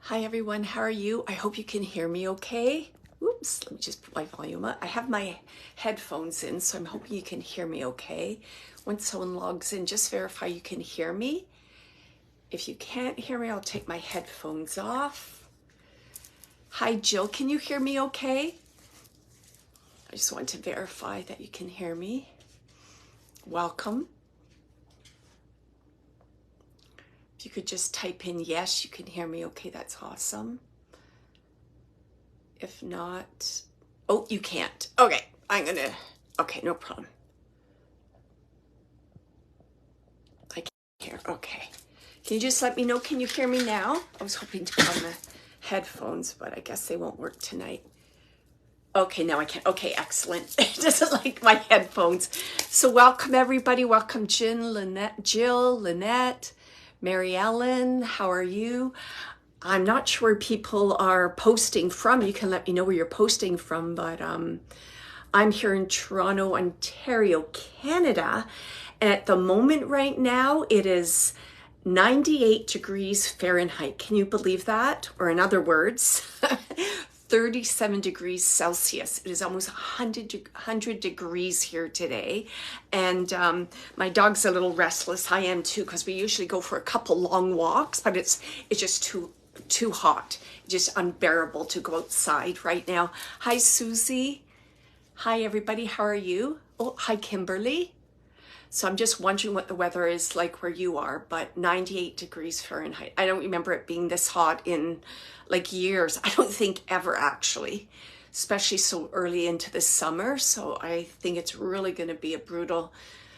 Hi everyone, how are you? I hope you can hear me okay. Oops, let me just put my volume up. I have my headphones in, so I'm hoping you can hear me okay. When someone logs in, just verify you can hear me. If you can't hear me, I'll take my headphones off. Hi Jill, can you hear me okay? I just want to verify that you can hear me. Welcome. If you could just type in yes, you can hear me okay, that's awesome. If not, oh, you can't. Okay, okay, no problem. I can't hear, okay. Can you just let me know, can you hear me now? I was hoping to put on the headphones, but I guess they won't work tonight. Okay, now I can. Okay, excellent. It doesn't like my headphones. So welcome everybody. Welcome Jill, Lynette, Mary Ellen. How are you? I'm not sure where people are posting from. You can let me know where you're posting from, but I'm here in Toronto, Ontario, Canada. And at the moment right now, it is 98 degrees Fahrenheit. Can you believe that? Or in other words, 37 degrees Celsius. It is almost 100 degrees here today. And my dog's a little restless. I am too, because we usually go for a couple long walks, but it's just too hot, just unbearable to go outside right now. Hi, Susie. Hi, everybody. How are you? Oh, hi, Kimberly. So I'm just wondering what the weather is like where you are, but 98 degrees Fahrenheit. I don't remember it being this hot in like years. I don't think ever actually, especially so early into the summer. So I think it's really going to be a brutal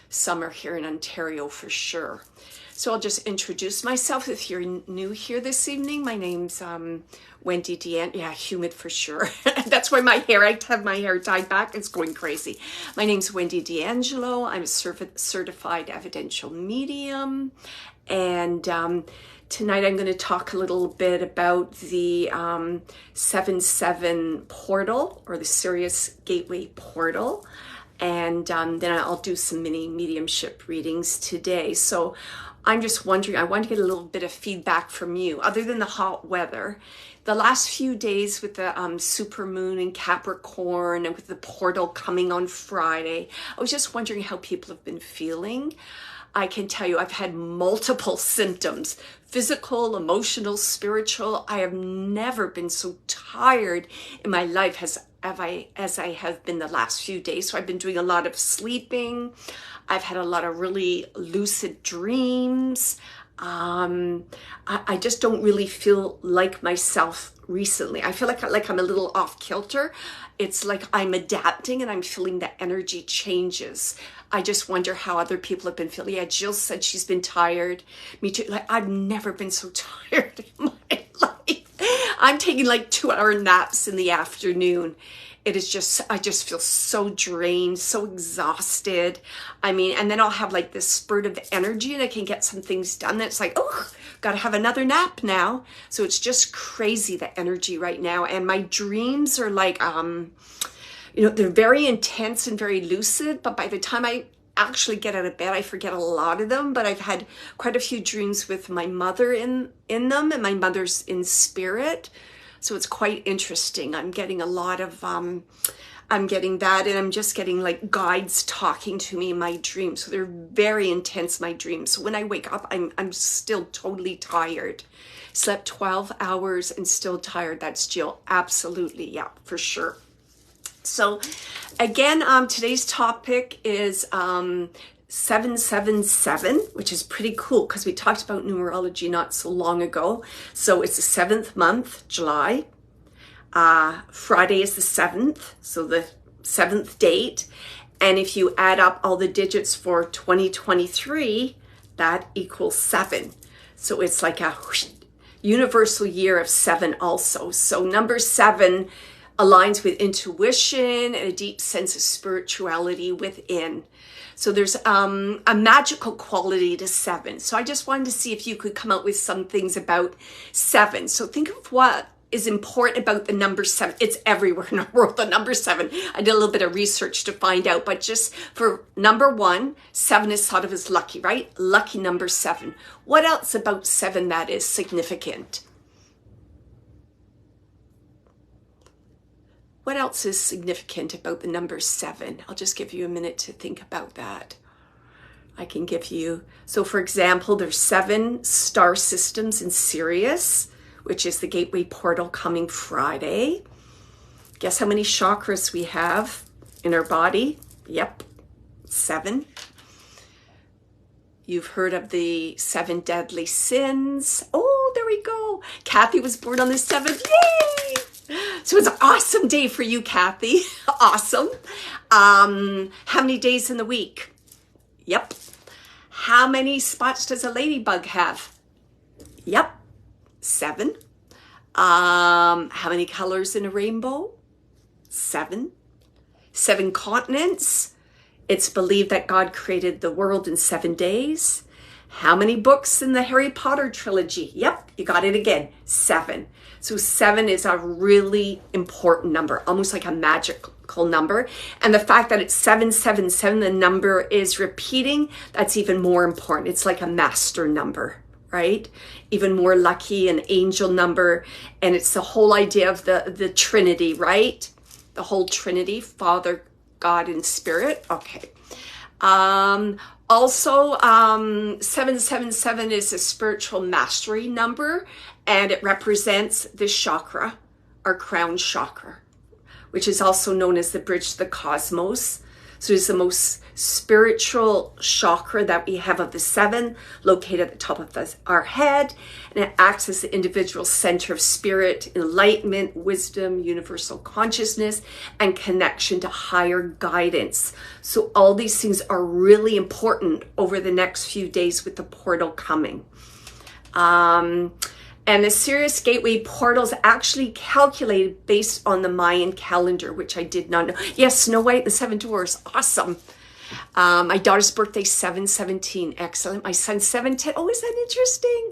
summer here in Ontario for sure. So I'll just introduce myself if you're new here this evening. My name's Wendy Deanne. Yeah, humid for sure. That's why I have my hair tied back. It's going crazy. My name's Wendy D'Angelo. I'm a certified evidential medium. And tonight I'm going to talk a little bit about the 7/7 portal, or the Sirius Gateway Portal. And then I'll do some mini mediumship readings today. So I'm just wondering, I want to get a little bit of feedback from you. Other than the hot weather, the last few days with the supermoon in Capricorn and with the portal coming on Friday, I was just wondering how people have been feeling. I can tell you I've had multiple symptoms, physical, emotional, spiritual. I have never been so tired in my life as I have been the last few days. So I've been doing a lot of sleeping. I've had a lot of really lucid dreams. I just don't really feel like myself recently. I feel like I'm a little off kilter. It's like I'm adapting and I'm feeling the energy changes. I just wonder how other people have been feeling. Yeah, Jill said she's been tired. Me too. Like, I've never been so tired in my life. I'm taking like 2-hour naps in the afternoon. It is just, I just feel so drained, so exhausted. I mean, and then I'll have like this spurt of energy and I can get some things done. That's like, oh, got to have another nap now. So it's just crazy, the energy right now. And my dreams are like, they're very intense and very lucid, but by the time I actually get out of bed, I forget a lot of them. But I've had quite a few dreams with my mother in them, and my mother's in spirit. So it's quite interesting. I'm getting a lot of, I'm getting that, and I'm just getting like guides talking to me in my dreams. So they're very intense, my dreams. So when I wake up, I'm still totally tired. Slept 12 hours and still tired. That's Jill. Absolutely. Yeah, for sure. So again, today's topic is 777, which is pretty cool because we talked about numerology not so long ago. So it's the 7th month, July. Friday is the 7th, so the 7th date. And if you add up all the digits for 2023, that equals 7. So it's like a universal year of 7 also. So number 7 aligns with intuition and a deep sense of spirituality within. So there's a magical quality to 7. So I just wanted to see if you could come up with some things about 7. So think of what is important about the number 7. It's everywhere in the world, the number 7. I did a little bit of research to find out, but just for number 1, 7 is thought of as lucky, right? Lucky number 7. What else about 7 that is significant? What else is significant about the number 7? I'll just give you a minute to think about that. I can give you, so for example, there's 7 star systems in Sirius, which is the Gateway Portal coming Friday. Guess how many chakras we have in our body? Yep, 7. You've heard of the 7 deadly sins. Oh, there we go. Kathy was born on the 7th. Yay! So it's an awesome day for you, Kathy. Awesome. How many days in the week? Yep. How many spots does a ladybug have? Yep. 7. How many colors in a rainbow? 7. 7 continents. It's believed that God created the world in 7 days. How many books in the Harry Potter trilogy? Yep, you got it again, 7. So 7 is a really important number, almost like a magical number. And the fact that it's 777, the number is repeating, that's even more important. It's like a master number, right? Even more lucky, an angel number. And it's the whole idea of the Trinity, right? The whole Trinity, Father, God, and Spirit. Okay. Also, 777 is a spiritual mastery number, and it represents this chakra, our crown chakra, which is also known as the bridge to the cosmos. So it's the most spiritual chakra that we have of the 7, located at the top of our head, and it acts as the individual center of spirit, enlightenment, wisdom, universal consciousness, and connection to higher guidance. So all these things are really important over the next few days with the portal coming. And the Sirius Gateway Portal is actually calculated based on the Mayan calendar, which I did not know. Yes, Snow White and the 7 Dwarfs. Awesome. My daughter's birthday, 7/17. Excellent. My son's 7/10. Oh, is that interesting?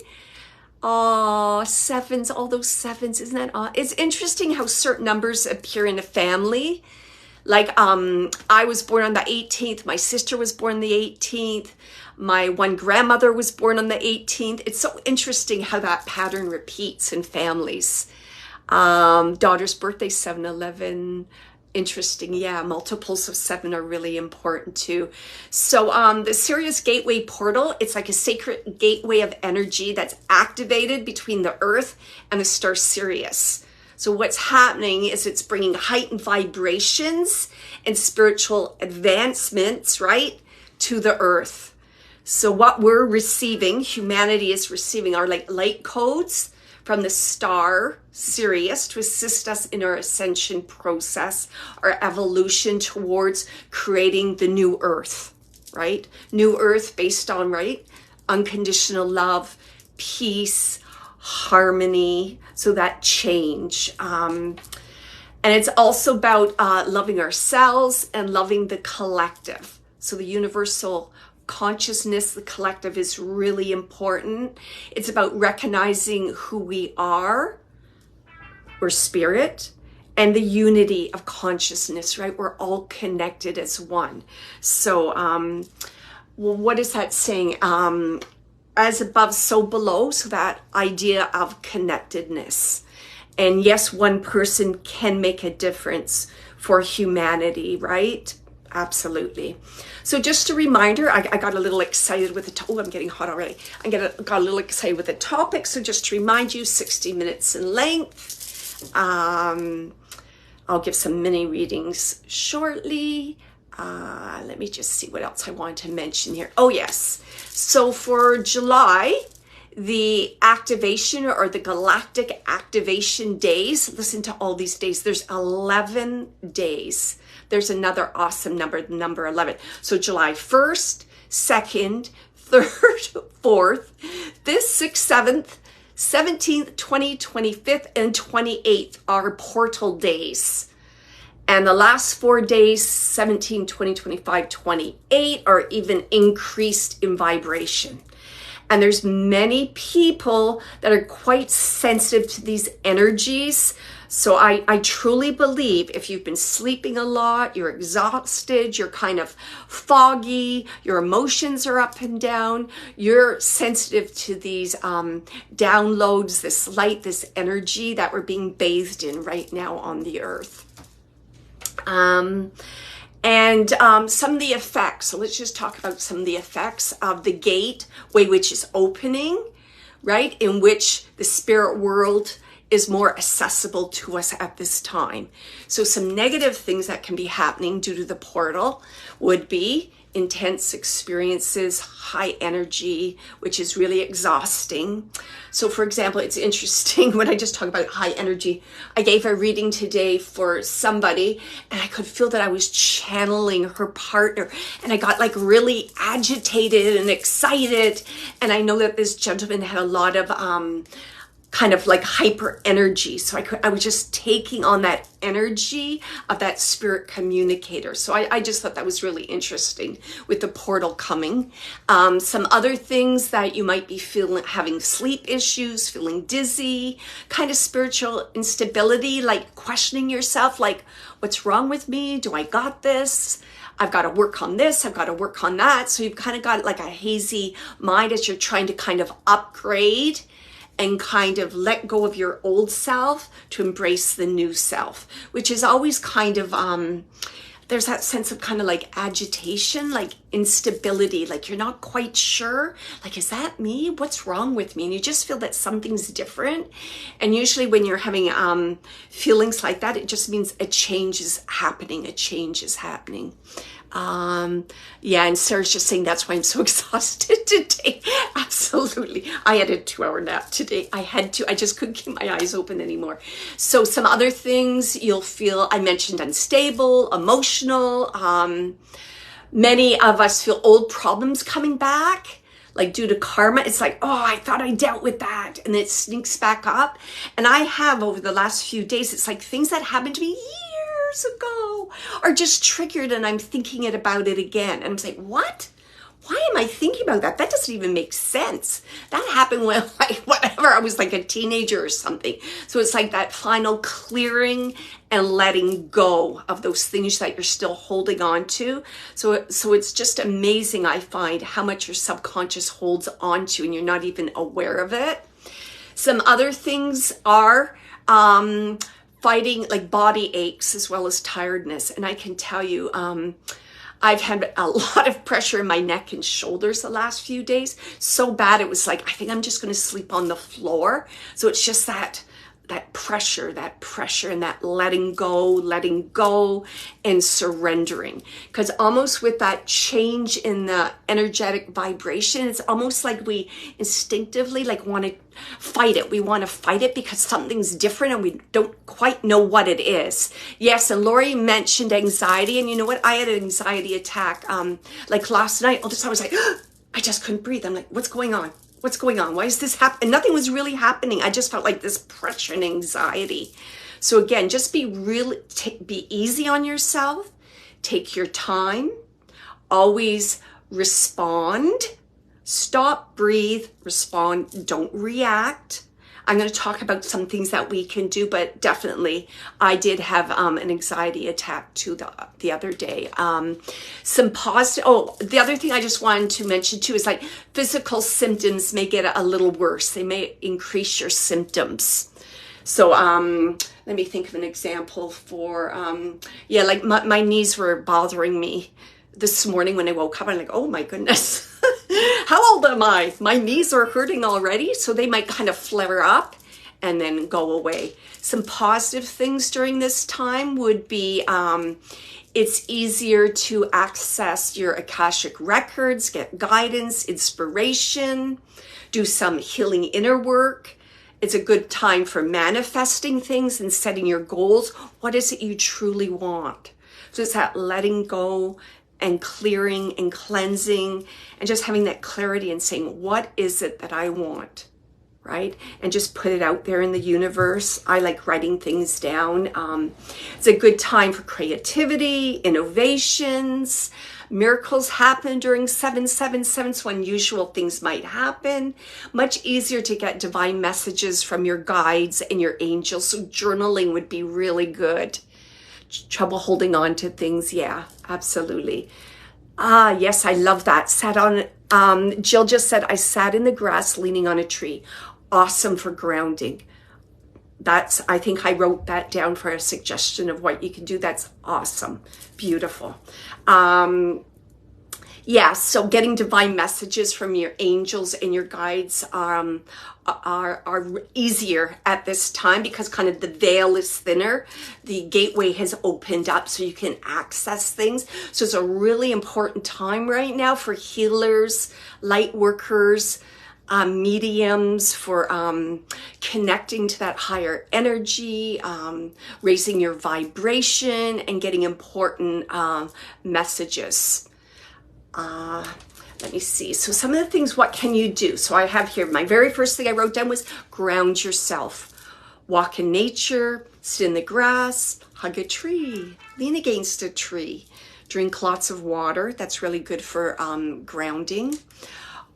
Oh, 7s, all those 7s. Isn't that it's interesting how certain numbers appear in a family. Like, I was born on the 18th. My sister was born the 18th. My one grandmother was born on the 18th. It's so interesting how that pattern repeats in families. Daughter's birthday, 7/11. Interesting. Yeah, multiples of 7 are really important too. So the Sirius Gateway Portal, it's like a sacred gateway of energy that's activated between the Earth and the star Sirius. So what's happening is it's bringing heightened vibrations and spiritual advancements, right, to the Earth. So what we're receiving, humanity is receiving, are like light codes from the star Sirius to assist us in our ascension process, our evolution towards creating the new Earth, right? New Earth based on, right, unconditional love, peace, harmony, so that change. And it's also about loving ourselves and loving the collective. So the universal consciousness, the collective, is really important. It's about recognizing who we are, we're spirit, and the unity of consciousness, right? We're all connected as one. So, well, what is that saying? As above, so below. So that idea of connectedness. And yes, one person can make a difference for humanity, right? Absolutely. So just a reminder, I got a little excited with the, oh, I'm getting hot already. Got a little excited with the topic. So just to remind you, 60 minutes in length. I'll give some mini readings shortly. Let me just see what else I want to mention here. Oh, yes. So for July, the activation or the galactic activation days, listen to all these days. There's 11 days. There's another awesome number, the number 11. So July 1st, 2nd, 3rd, 4th, 5th, 6th, 7th, 17th, 20th, 25th, and 28th are portal days. And the last 4 days, 17, 20, 25, 28, are even increased in vibration. And there's many people that are quite sensitive to these energies. So I truly believe if you've been sleeping a lot, you're exhausted, you're kind of foggy, your emotions are up and down, you're sensitive to these downloads, this light, this energy that we're being bathed in right now on the earth. And some of the effects. So let's just talk about some of the effects of the gateway, which is opening, right? In which the spirit world is more accessible to us at this time. So some negative things that can be happening due to the portal would be intense experiences, high energy, which is really exhausting. So for example, it's interesting when I just talk about high energy, I gave a reading today for somebody and I could feel that I was channeling her partner and I got like really agitated and excited. And I know that this gentleman had a lot of kind of like hyper energy. So I was just taking on that energy of that spirit communicator. So I just thought that was really interesting with the portal coming. Some other things that you might be feeling, having sleep issues, feeling dizzy, kind of spiritual instability, like questioning yourself, like, what's wrong with me? Do I got this? I've got to work on this. I've got to work on that. So you've kind of got like a hazy mind as you're trying to kind of upgrade and kind of let go of your old self to embrace the new self, which is always kind of, there's that sense of kind of like agitation, like instability, like you're not quite sure, like, is that me? What's wrong with me? And you just feel that something's different. And usually when you're having feelings like that, it just means a change is happening, a change is happening. Yeah, and Sarah's just saying that's why I'm so exhausted today. Absolutely. I had a 2-hour nap today. I just couldn't keep my eyes open anymore. So some other things you'll feel, I mentioned unstable, emotional. Many of us feel old problems coming back, like due to karma. It's like, oh, I thought I dealt with that. And it sneaks back up. And I have over the last few days, it's like things that happened to me years ago are just triggered and I'm thinking about it again. And I'm saying, what? Why am I thinking about that? That doesn't even make sense. That happened when I was like a teenager or something. So it's like that final clearing and letting go of those things that you're still holding on to. So it's just amazing, I find, how much your subconscious holds on to and you're not even aware of it. Some other things are fighting like body aches as well as tiredness. And I can tell you, I've had a lot of pressure in my neck and shoulders the last few days. So bad, it was like, I think I'm just going to sleep on the floor. So it's just that pressure and that letting go and surrendering. Because almost with that change in the energetic vibration, it's almost like we instinctively like want to fight it. We want to fight it because something's different and we don't quite know what it is. Yes, and Lori mentioned anxiety, and you know what? I had an anxiety attack like last night. All of a sudden I was like, I just couldn't breathe. I'm like, what's going on? What's going on? Why is this happening? And nothing was really happening. I just felt like this pressure and anxiety. So again, just be easy on yourself. Take your time. Always respond. Stop, breathe, respond. Don't react. I'm going to talk about some things that we can do, but definitely I did have an anxiety attack too the other day. Some positive, the other thing I just wanted to mention too is like physical symptoms may get a little worse. They may increase your symptoms. So let me think of an example for, like my knees were bothering me this morning when I woke up. I'm like, oh my goodness. How old am I? My knees are hurting already. So they might kind of flare up and then go away. Some positive things during this time would be it's easier to access your Akashic records, get guidance, inspiration, do some healing inner work. It's a good time for manifesting things and setting your goals. What is it you truly want? So it's that letting go and clearing and cleansing and just having that clarity and saying, what is it that I want, right? And just put it out there in the universe. I like writing things down. It's a good time for creativity, innovations. Miracles happen during 777, so unusual things might happen. Much easier to get divine messages from your guides and your angels, so journaling would be really good. Trouble holding on to things, yeah, absolutely. Yes, I love that. Jill just said, I sat in the grass leaning on a tree. Awesome for grounding. I think I wrote that down for a suggestion of what you can do. That's awesome. Beautiful. Yeah, so getting divine messages from your angels and your guides are easier at this time because kind of the veil is thinner. The gateway has opened up so you can access things. So it's a really important time right now for healers, light workers, mediums, for connecting to that higher energy, raising your vibration, and getting important messages. Let me see. So some of the things, what can you do? So I have here, my very first thing I wrote down was ground yourself. Walk in nature, sit in the grass, hug a tree, lean against a tree, drink lots of water. That's really good for grounding.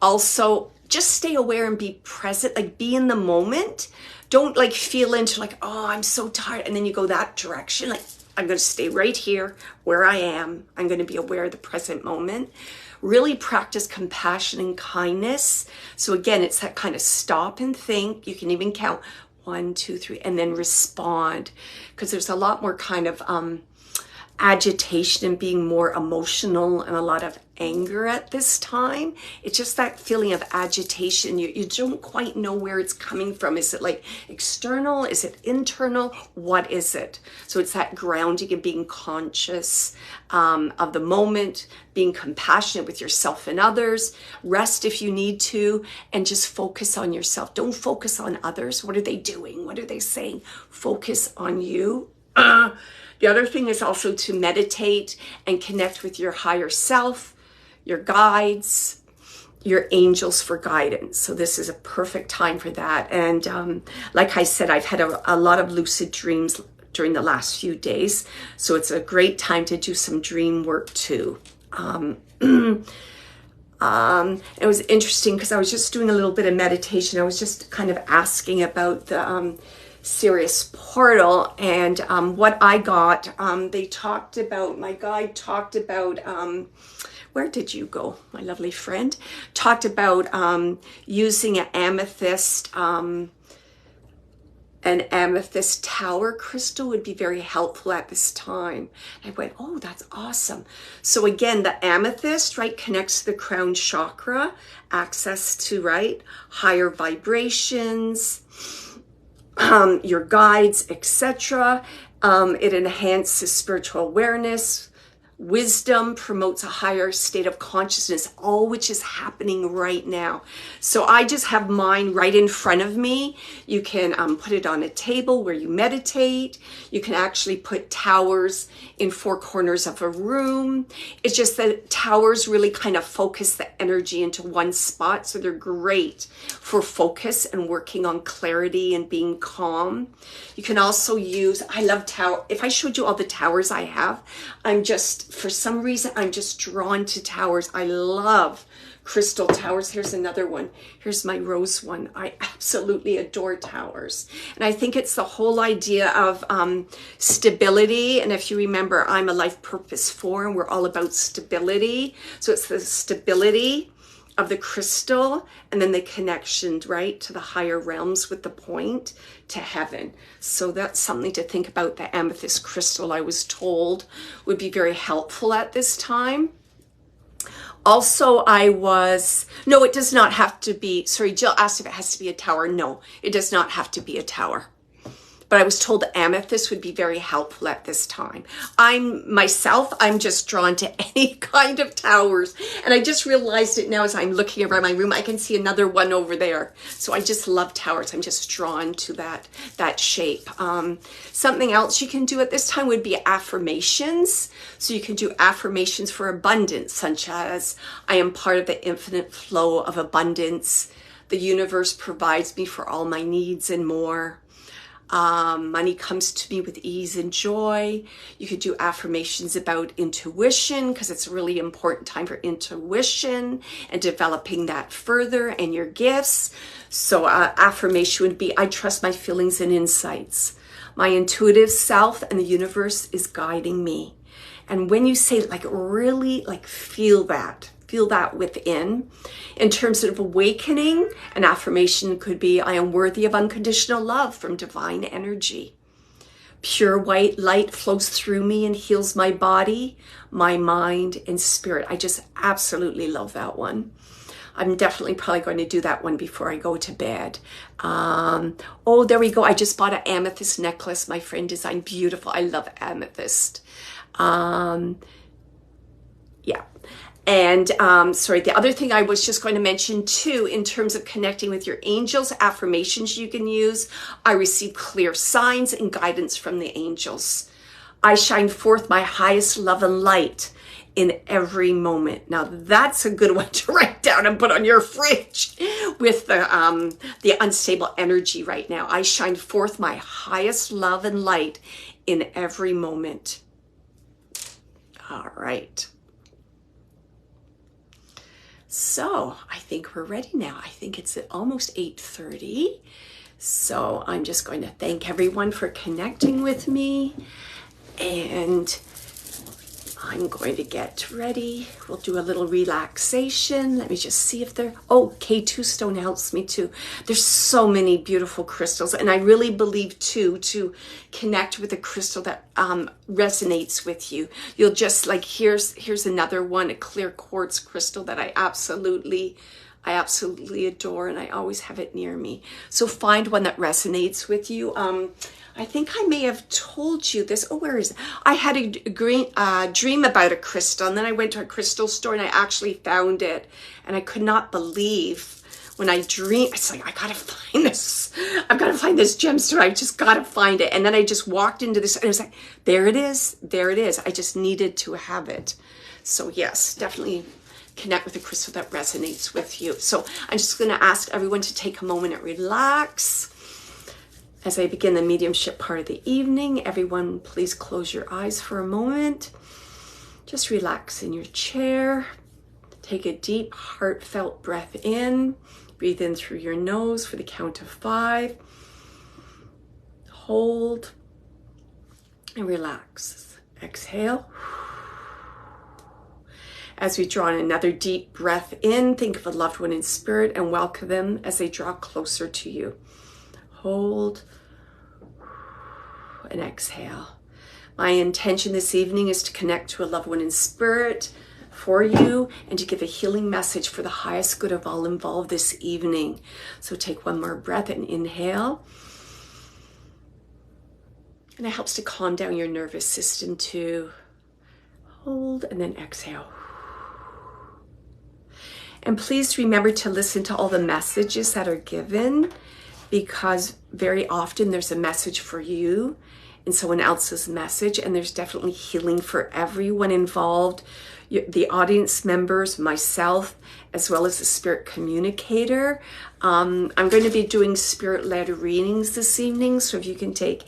Also, just stay aware and be present, like be in the moment. Don't like feel into like, oh, I'm so tired. And then you go that direction. Like, I'm going to stay right here where I am. I'm going to be aware of the present moment. Really practice compassion and kindness. So again, it's that kind of stop and think. You can even count 1, 2, 3, and then respond. Because there's a lot more kind of agitation and being more emotional and a lot of anger at this time. It's just that feeling of agitation. You don't quite know where it's coming from. Is it like external? Is it internal? What is it? So it's that grounding and being conscious of the moment, being compassionate with yourself and others. Rest if you need to, and just focus on yourself. Don't focus on others. What are they doing? What are they saying? Focus on you. The other thing is also to meditate and connect with your higher self, your guides, your angels for guidance. So this is a perfect time for that. And like I said, I've had a lot of lucid dreams during the last few days. So it's a great time to do some dream work too. It was interesting because I was just doing a little bit of meditation. I was just kind of asking about the Sirius Portal, and what I got, they talked about, my guide talked about, where did you go, my lovely friend? Talked about using an amethyst tower crystal would be very helpful at this time. I went, oh, that's awesome. So again, the amethyst, right, connects to the crown chakra, access to, right, higher vibrations, your guides, etc. It enhances spiritual awareness, wisdom, promotes a higher state of consciousness, all which is happening right now. So I just have mine right in front of me. You can put it on a table where you meditate. You can actually put towers in 4 corners of a room. It's just that towers really kind of focus the energy into one spot. So they're great for focus and working on clarity and being calm. You can also use, I love tower. If I showed you all the towers I have, for some reason, I'm just drawn to towers. I love crystal towers. Here's another one. Here's my rose one. I absolutely adore towers. And I think it's the whole idea of stability. And if you remember, I'm a life purpose 4, and we're all about stability. So it's the stability of the crystal, and then the connection, right, to the higher realms with the point to heaven. So that's something to think about. The amethyst crystal, I was told, would be very helpful at this time. Also, no, it does not have to be, sorry, Jill asked if it has to be a tower. No, it does not have to be a tower. But I was told the amethyst would be very helpful at this time. I'm just drawn to any kind of towers. And I just realized it now as I'm looking around my room. I can see another one over there. So I just love towers. I'm just drawn to that shape. Something else you can do at this time would be affirmations. So you can do affirmations for abundance, such as, I am part of the infinite flow of abundance. The universe provides me for all my needs and more. Money comes to me with ease and joy. You could do affirmations about intuition, because it's a really important time for intuition and developing that further, and your gifts. So affirmation would be, I trust my feelings and insights. My intuitive self and the universe is guiding me. And when you say it, like really like feel that. feel that within. In terms of awakening, an affirmation could be, I am worthy of unconditional love from divine energy. Pure white light flows through me and heals my body, my mind, and spirit. I just absolutely love that one. I'm definitely probably going to do that one before I go to bed. Oh, there we go. I just bought an amethyst necklace. My friend designed. Beautiful. I love amethyst. Yeah. And sorry, the other thing I was just going to mention too, in terms of connecting with your angels, affirmations you can use. I receive clear signs and guidance from the angels. I shine forth my highest love and light in every moment. Now that's a good one to write down and put on your fridge with the unstable energy right now. I shine forth my highest love and light in every moment. All right. So I think we're ready now. I think it's almost 8:30. So I'm just going to thank everyone for connecting with me, and I'm going to get ready. We'll do a little relaxation. Let me just see if oh, K2 stone helps me too. There's so many beautiful crystals. And I really believe too, to connect with a crystal that resonates with you. You'll just like, here's another one, a clear quartz crystal that I absolutely adore, and I always have it near me. So find one that resonates with you. I think I may have told you this. Oh, where is it? I had a dream about a crystal, and then I went to a crystal store and I actually found it, and I could not believe when I dreamed. It's like, I gotta find this. I've got to find this gemstone. I just gotta find it. And then I just walked into this, and it was like, there it is. There it is. I just needed to have it. So yes, definitely connect with a crystal that resonates with you. So I'm just going to ask everyone to take a moment and relax. As I begin the mediumship part of the evening, everyone please close your eyes for a moment. Just relax in your chair. Take a deep, heartfelt breath in. Breathe in through your nose for the count of 5. Hold and relax. Exhale. As we draw in another deep breath in, think of a loved one in spirit and welcome them as they draw closer to you. Hold and exhale. My intention this evening is to connect to a loved one in spirit for you and to give a healing message for the highest good of all involved this evening. So take one more breath and inhale. And it helps to calm down your nervous system too. Hold and then exhale. And please remember to listen to all the messages that are given, because very often there's a message for you and someone else's message, and there's definitely healing for everyone involved, the audience members, myself, as well as the spirit communicator. I'm going to be doing spirit-led readings this evening, so if you can take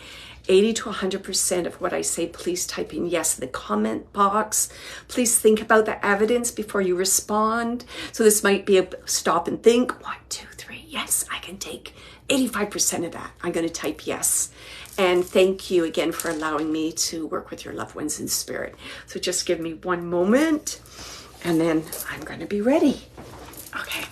80 to 100% of what I say, please type in yes in the comment box. Please think about the evidence before you respond. So this might be a stop and think. 1, 2, 3. Yes, I can take 85% of that. I'm going to type yes. And thank you again for allowing me to work with your loved ones in spirit. So just give me one moment, and then I'm going to be ready. Okay.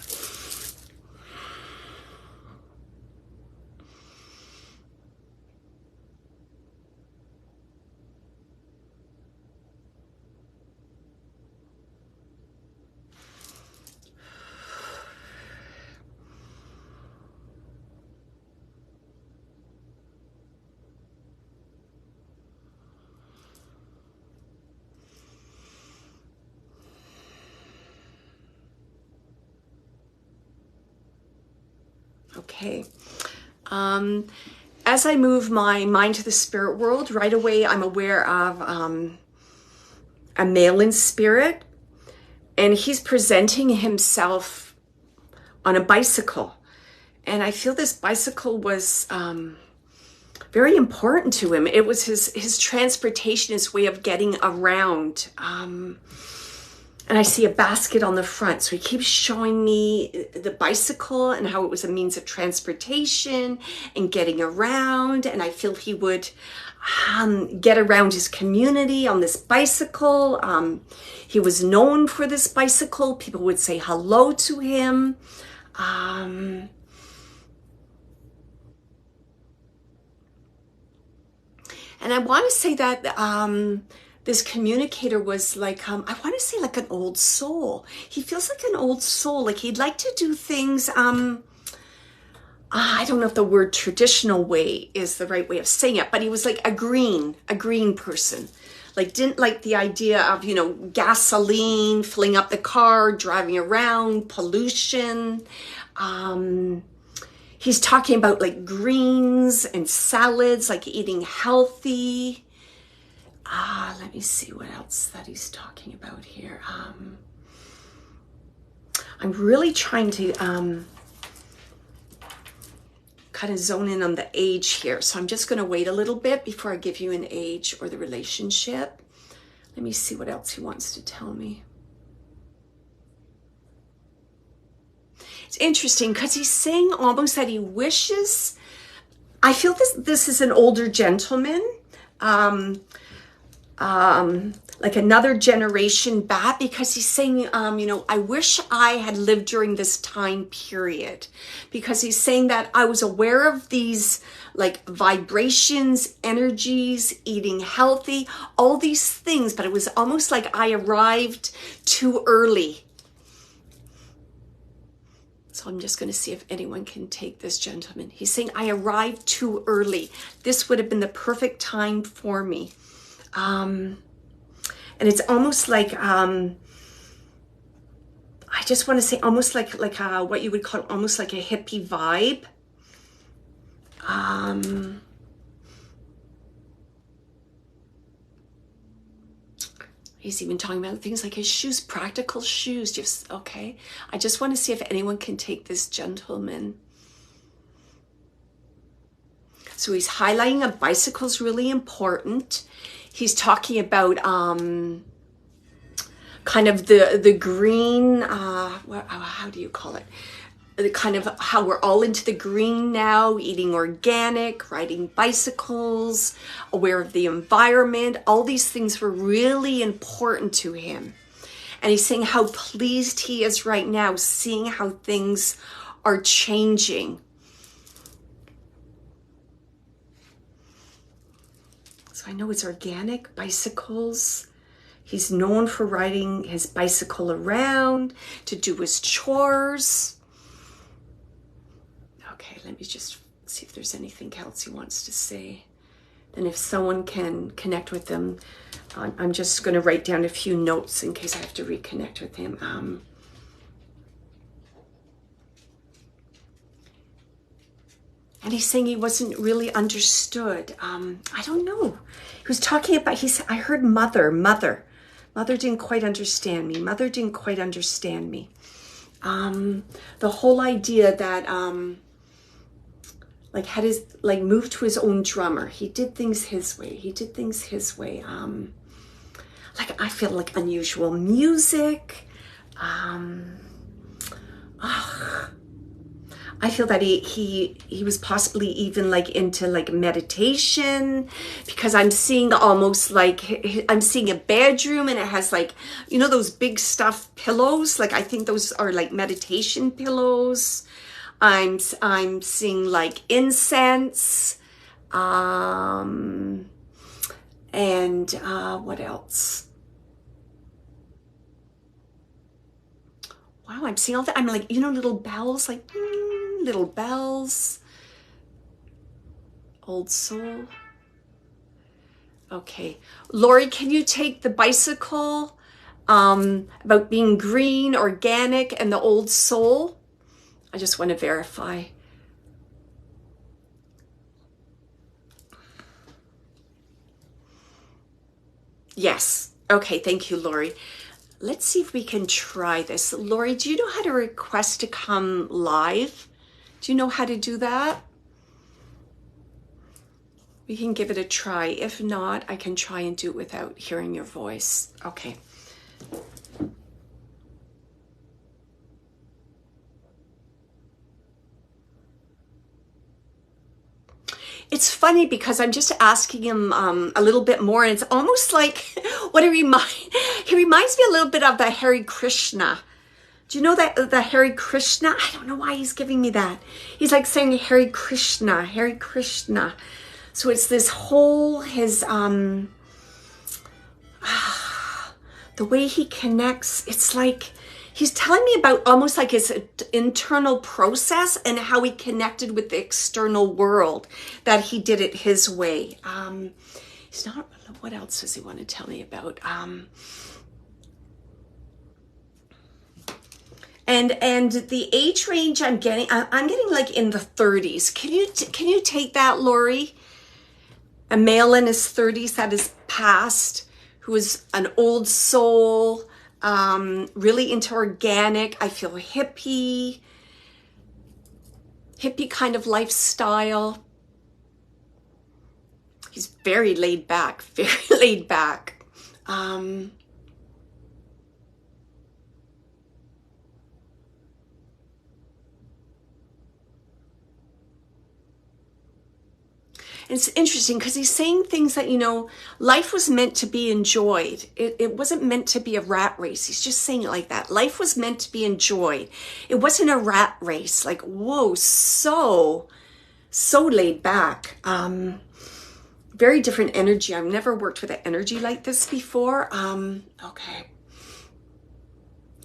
Okay. As I move my mind to the spirit world, right away I'm aware of a male in spirit, and he's presenting himself on a bicycle. And I feel this bicycle was very important to him. It was his transportation, his way of getting around. And And I see a basket on the front. So he keeps showing me the bicycle and how it was a means of transportation and getting around. And I feel he would get around his community on this bicycle. He was known for this bicycle. People would say hello to him. And I want to say that this communicator was like, I want to say like an old soul. He feels like an old soul. Like he'd like to do things, I don't know if the word traditional way is the right way of saying it, but he was like a green person. Like didn't like the idea of, you know, gasoline, filling up the car, driving around, pollution. He's talking about like greens and salads, like eating healthy. Let me see what else that he's talking about here. I'm really trying to kind of zone in on the age here. So I'm just going to wait a little bit before I give you an age or the relationship. Let me see what else he wants to tell me. It's interesting because he's saying almost that he wishes, I feel this is an older gentleman, like another generation back, because he's saying, you know, I wish I had lived during this time period, because he's saying that I was aware of these like vibrations, energies, eating healthy, all these things, but it was almost like I arrived too early. So I'm just going to see if anyone can take this gentleman. He's saying, I arrived too early. This would have been the perfect time for me. And it's almost like, I just want to say almost like what you would call almost like a hippie vibe. He's even talking about things like his shoes, practical shoes. Just, okay. I just want to see if anyone can take this gentleman. So he's highlighting a bicycle is really important. He's talking about kind of the green, how do you call it? The kind of how we're all into the green now, eating organic, riding bicycles, aware of the environment. All these things were really important to him. And he's saying how pleased he is right now, seeing how things are changing. So I know it's organic, bicycles. He's known for riding his bicycle around to do his chores. Okay, let me just see if there's anything else he wants to say. And if someone can connect with him, I'm just going to write down a few notes in case I have to reconnect with him. And he's saying he wasn't really understood. I don't know. He was talking about, he said, I heard mother. Mother didn't quite understand me. Mother didn't quite understand me. The whole idea that, like had his, like moved to his own drummer. He did things his way. Like I feel like unusual music. I feel that he was possibly even like into like meditation, because I'm seeing almost like, I'm seeing a bedroom and it has like, you know, those big stuffed pillows. Like I think those are like meditation pillows. I'm seeing like incense, and what else? Wow, I'm seeing all that. I'm like, you know, little bells, like little bells. Old soul. Okay, Lori, can you take the bicycle about being green, organic, and the old soul? I just want to verify. Yes. Okay, thank you, Lori. Let's see if we can try this. Lori, do you know how to request to come live? Do you know how to do that? We can give it a try. If not, I can try and do it without hearing your voice. Okay. It's funny because I'm just asking him a little bit more, and it's almost like what he reminds me a little bit of the Hare Krishna. Do you know that the Hare Krishna? I don't know why he's giving me that. He's like saying Hare Krishna, Hare Krishna. So it's this whole the way he connects. It's like he's telling me about almost like his internal process and how he connected with the external world, that he did it his way. He's not, what else does he want to tell me about? And the age range I'm getting like in the 30s. Can you take that, Lori? A male in his 30s that is past, who is an old soul, really into organic. I feel hippie kind of lifestyle. He's very laid back, very laid back. It's interesting because he's saying things that, life was meant to be enjoyed. It wasn't meant to be a rat race. He's just saying it like that. Life was meant to be enjoyed. It wasn't a rat race. Like, whoa, so laid back. Very different energy. I've never worked with an energy like this before. Okay.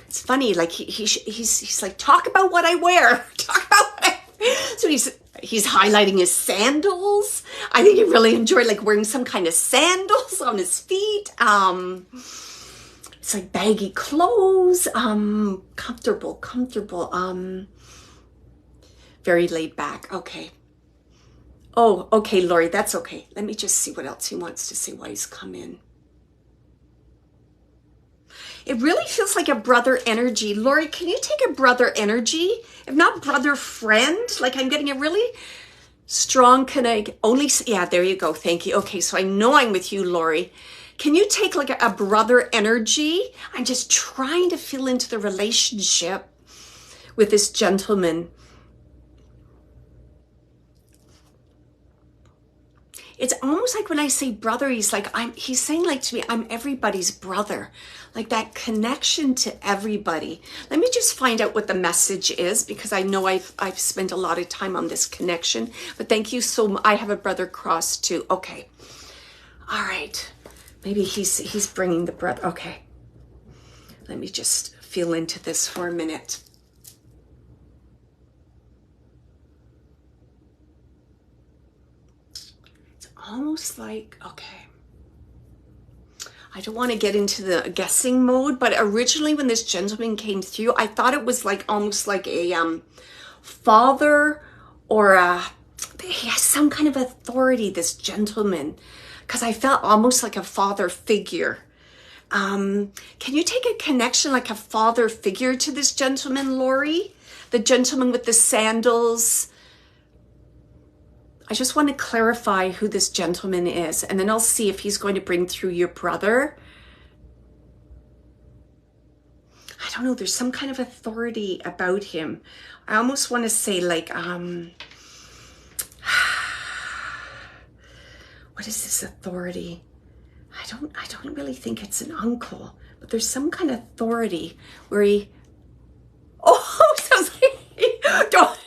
It's funny. Like he's like, talk about what I wear. Talk about what I wear. So he's highlighting his sandals. I think he really enjoyed like wearing some kind of sandals on his feet. It's like baggy clothes, comfortable, very laid back. Okay. Oh, okay, Lori, that's okay. Let me just see what else he wants to say, why he's come in. It really feels like a brother energy. Lori, can you take a brother energy? If not brother friend, like I'm getting a really strong connect. Yeah, there you go. Thank you. Okay, so I know I'm with you, Lori. Can you take like a brother energy? I'm just trying to feel into the relationship with this gentleman. It's almost like when I say brother, he's saying like to me, I'm everybody's brother. Like that connection to everybody. Let me just find out what the message is, because I know I've spent a lot of time on this connection. But thank you so much. I have a brother cross too. Okay. All right. Maybe he's bringing the breath. Okay. Let me just feel into this for a minute. Almost like, okay, I don't want to get into the guessing mode, but originally when this gentleman came through, I thought it was like almost like a father, or he has some kind of authority, this gentleman, because I felt almost like a father figure. Can you take a connection like a father figure to this gentleman, Lori? The gentleman with the sandals. I just want to clarify who this gentleman is, and then I'll see if he's going to bring through your brother. I don't know. There's some kind of authority about him. I almost want to say like, what is this authority? I don't really think it's an uncle, but there's some kind of authority where he, sounds like, don't.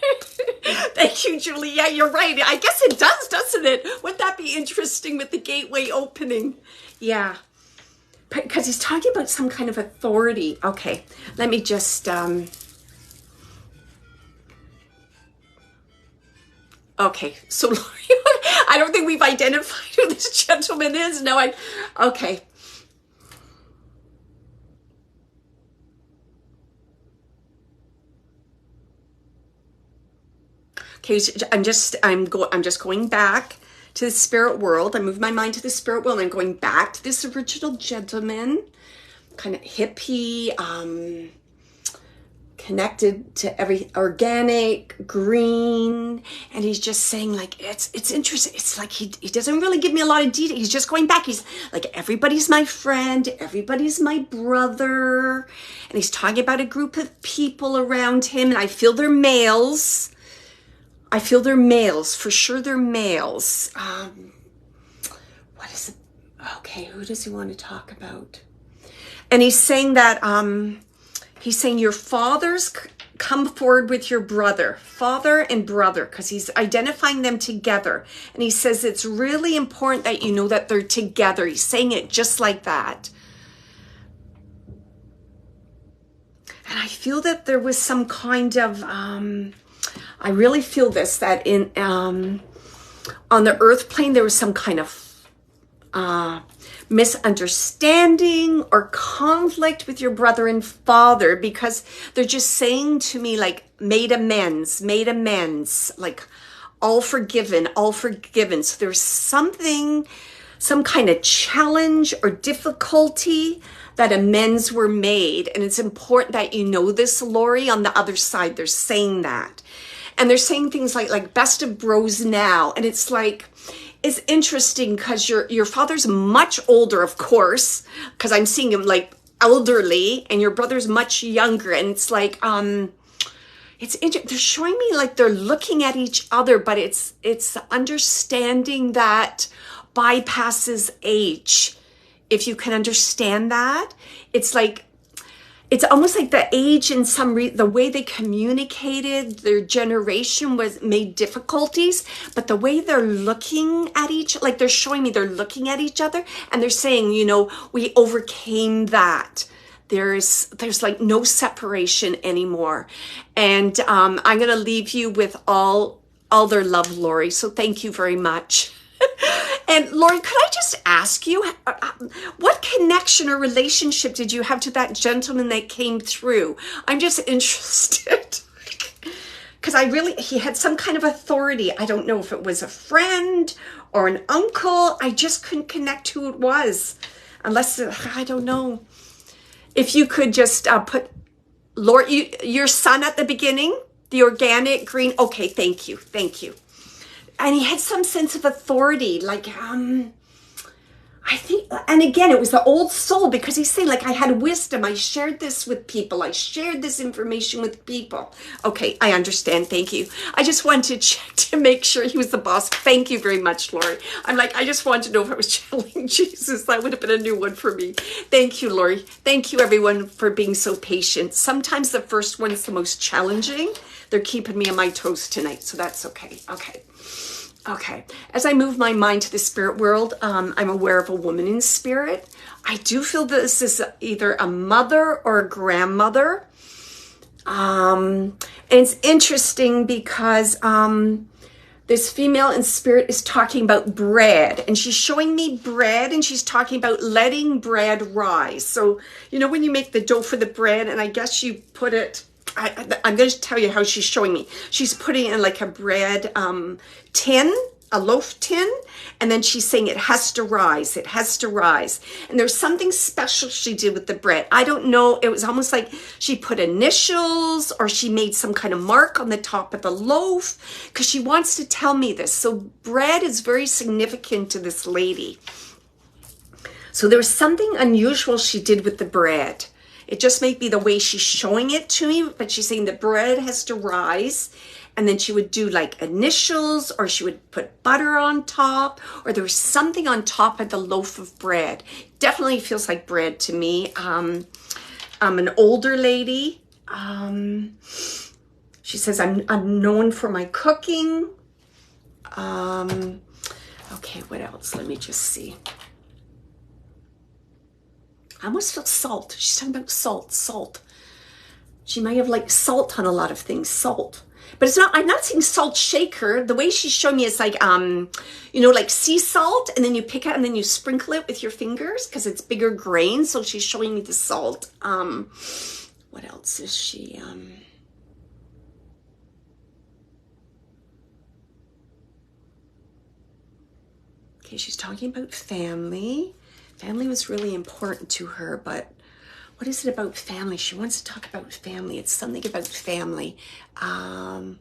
Thank you, Julie. Yeah, you're right. I guess it does, doesn't it? Wouldn't that be interesting with the gateway opening? Yeah. Because he's talking about some kind of authority. Okay, let me just... Okay, so I don't think we've identified who this gentleman is. No, okay. Okay, I'm just going back to the spirit world. I moved my mind to the spirit world. I'm going back to this original gentleman, kind of hippie, connected to every organic, green, and he's just saying like it's interesting. It's like he doesn't really give me a lot of detail. He's just going back. He's like, everybody's my friend, everybody's my brother, and he's talking about a group of people around him, and I feel they're males. I feel they're males. For sure they're males. What is it? Okay, who does he want to talk about? And he's saying that, he's saying your fathers come forward with your brother, father and brother, because he's identifying them together. And he says it's really important that you know that they're together. He's saying it just like that. And I feel that there was some kind of, I really feel this, that in, on the earth plane, there was some kind of, misunderstanding or conflict with your brother and father, because they're just saying to me like made amends, like all forgiven. So there's something, some kind of challenge or difficulty that amends were made. And it's important that you know this, Lori. On the other side, they're saying that. And they're saying things like best of bros now. And it's like, it's interesting because your father's much older, of course, because I'm seeing him like elderly, and your brother's much younger. And it's like, it's interesting. They're showing me like they're looking at each other, but it's the understanding that bypasses age. If you can understand that, it's like, it's almost like the age and the way they communicated, their generation made difficulties, but the way they're looking at like they're showing me they're looking at each other and they're saying, you know, we overcame that. There's like no separation anymore. And I'm going to leave you with all their love, Lori. So thank you very much. And Lori, could I just ask you, what connection or relationship did you have to that gentleman that came through? I'm just interested. Because he had some kind of authority. I don't know if it was a friend or an uncle. I just couldn't connect who it was. Unless, I don't know. If you could just put, Lori, your son at the beginning, the organic green. Okay, thank you. And he had some sense of authority, like, I think, and again, it was the old soul, because he's saying, like, I had wisdom. I shared this with people. I shared this information with people. Okay, I understand. Thank you. I just wanted to check to make sure he was the boss. Thank you very much, Lori. I'm like, I just wanted to know if I was channeling Jesus. That would have been a new one for me. Thank you, Lori. Thank you, everyone, for being so patient. Sometimes the first one's the most challenging. They're keeping me on my toes tonight, so that's okay. Okay. As I move my mind to the spirit world, I'm aware of a woman in spirit. I do feel this is either a mother or a grandmother. And it's interesting because this female in spirit is talking about bread, and she's showing me bread, and she's talking about letting bread rise. So, you know, when you make the dough for the bread, and I guess you put it, I'm going to tell you how she's showing me. She's putting it in like a bread tin, a loaf tin, and then she's saying it has to rise. And there's something special she did with the bread. I don't know. It was almost like she put initials, or she made some kind of mark on the top of the loaf, because she wants to tell me this. So bread is very significant to this lady. So there was something unusual she did with the bread. It just may be the way she's showing it to me, but she's saying the bread has to rise, and then she would do like initials, or she would put butter on top, or there was something on top of the loaf of bread. Definitely feels like bread to me. I'm an older lady. She says, I'm known for my cooking. Okay, what else? Let me just see. I almost feel salt. She's talking about salt. She might have like salt on a lot of things, salt. But it's not, I'm not seeing salt shaker. The way she's showing me is like, you know, like sea salt, and then you pick it and then you sprinkle it with your fingers because it's bigger grain. So she's showing me the salt. What else is she? Okay, she's talking about family. Family was really important to her, but what is it about family? She wants to talk about family. It's something about family. A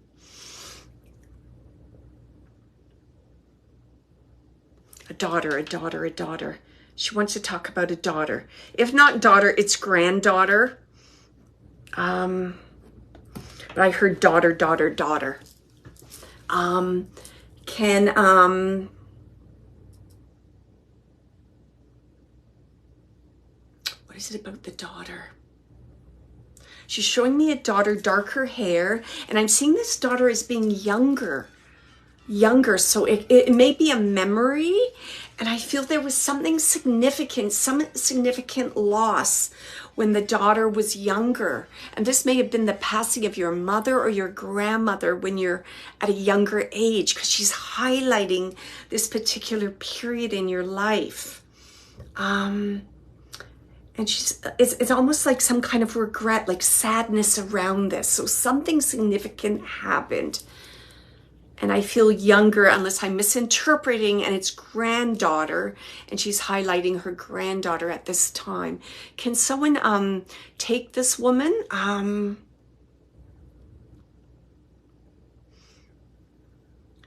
daughter. She wants to talk about a daughter. If not daughter, it's granddaughter. But I heard daughter. Can, what is it about the daughter? She's showing me a daughter, darker hair, and I'm seeing this daughter as being younger. So it may be a memory, and I feel there was something significant, some significant loss when the daughter was younger. And this may have been the passing of your mother or your grandmother when you're at a younger age, because she's highlighting this particular period in your life. And it's almost like some kind of regret, like sadness around this. So something significant happened. And I feel younger, unless I'm misinterpreting, and it's granddaughter, and she's highlighting her granddaughter at this time. Can someone take this woman?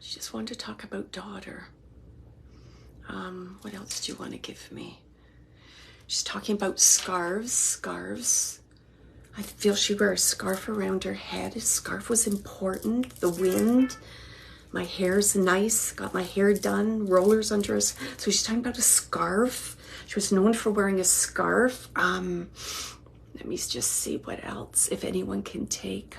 She just wanted to talk about daughter. What else do you want to give me? She's talking about scarves. I feel she wore a scarf around her head. A scarf was important. The wind. My hair's nice. Got my hair done. Rollers under us. So she's talking about a scarf. She was known for wearing a scarf. Let me just see what else, if anyone can take.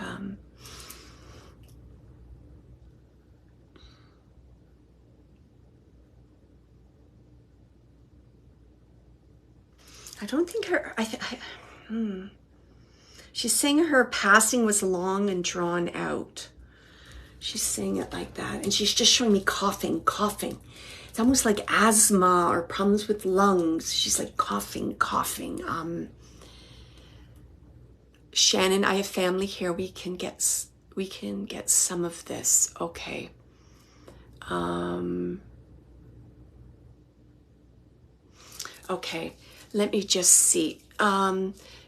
I don't think her, She's saying her passing was long and drawn out. She's saying it like that. And she's just showing me coughing. It's almost like asthma or problems with lungs. She's like coughing. Shannon, I have family here. We can get some of this. Okay. Okay. Let me just see.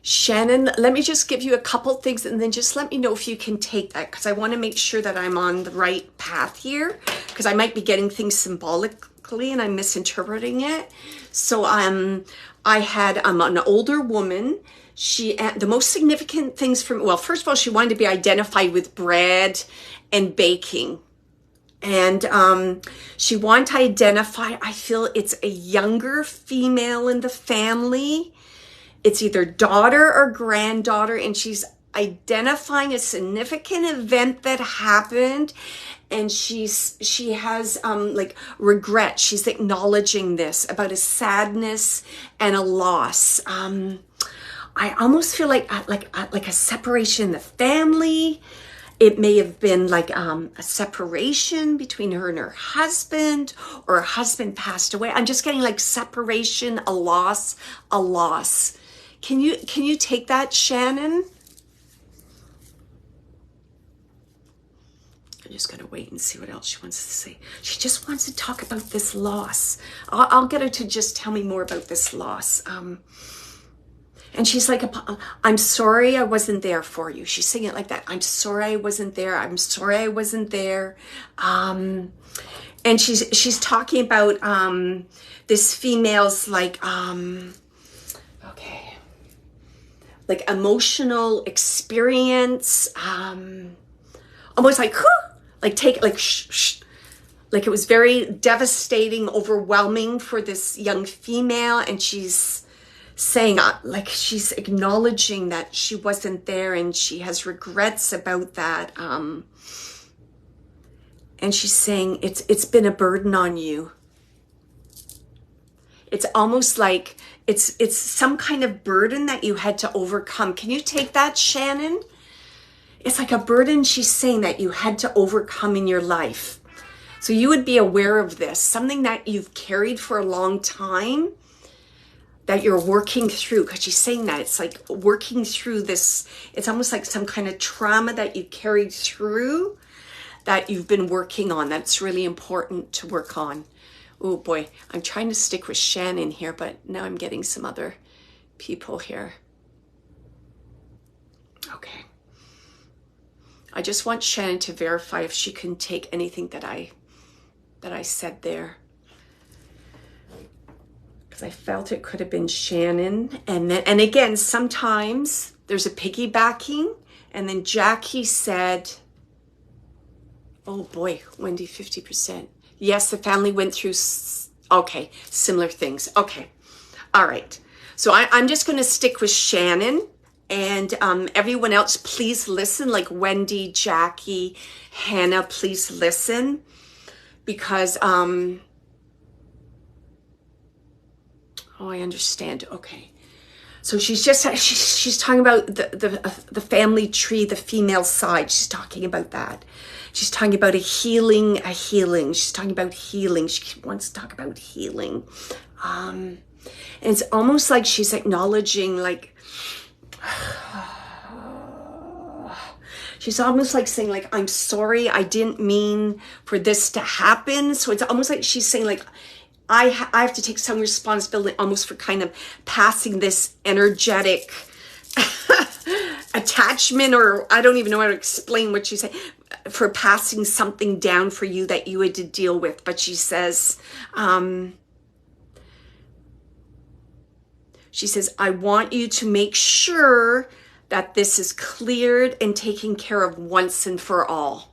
Shannon, let me just give you a couple things and then just let me know if you can take that, because I want to make sure that I'm on the right path here, because I might be getting things symbolically and I'm misinterpreting it. So I had an older woman. She, the most significant things from, well, first of all, she wanted to be identified with bread and baking. And she wanted to identify, I feel it's a younger female in the family. It's either daughter or granddaughter, and she's identifying a significant event that happened, and she has like regret. She's acknowledging this about a sadness and a loss. I almost feel like a separation in the family. It may have been like a separation between her and her husband, or her husband passed away. I'm just getting like separation, a loss. Can you take that, Shannon? I'm just gonna wait and see what else she wants to say. She just wants to talk about this loss. I'll get her to just tell me more about this loss. And she's like, I'm sorry I wasn't there for you. She's saying it like that. I'm sorry I wasn't there. I'm sorry I wasn't there. And she's talking about this female's like, okay, like emotional experience, almost like, like take, like, like it was very devastating, overwhelming for this young female. And she's saying, like, she's acknowledging that she wasn't there and she has regrets about that. And she's saying it's been a burden on you. It's almost like it's some kind of burden that you had to overcome. Can you take that, Shannon? It's like a burden she's saying that you had to overcome in your life. So you would be aware of this, something that you've carried for a long time that you're working through, because she's saying that it's like working through this. It's almost like some kind of trauma that you carried through that you've been working on. That's really important to work on. Oh boy, I'm trying to stick with Shannon here, but now I'm getting some other people here. Okay. I just want Shannon to verify if she can take anything that I said there, because I felt it could have been Shannon. And again, sometimes there's a piggybacking. And then Jackie said, Oh boy, Wendy, 50%. Yes, the family went through, okay, similar things. Okay, all right. So I'm just going to stick with Shannon, and everyone else, please listen, like Wendy, Jackie, Hannah, please listen, because, oh, I understand. Okay. So she's talking about the family tree, the female side. She's talking about that. She's talking about a healing. She's talking about healing. She wants to talk about healing. And it's almost like she's acknowledging, like, she's almost like saying, like, I'm sorry, I didn't mean for this to happen. So it's almost like she's saying, like, I have to take some responsibility almost for kind of passing this energetic attachment, or I don't even know how to explain what she's saying, for passing something down for you that you had to deal with. But she says, I want you to make sure that this is cleared and taken care of once and for all.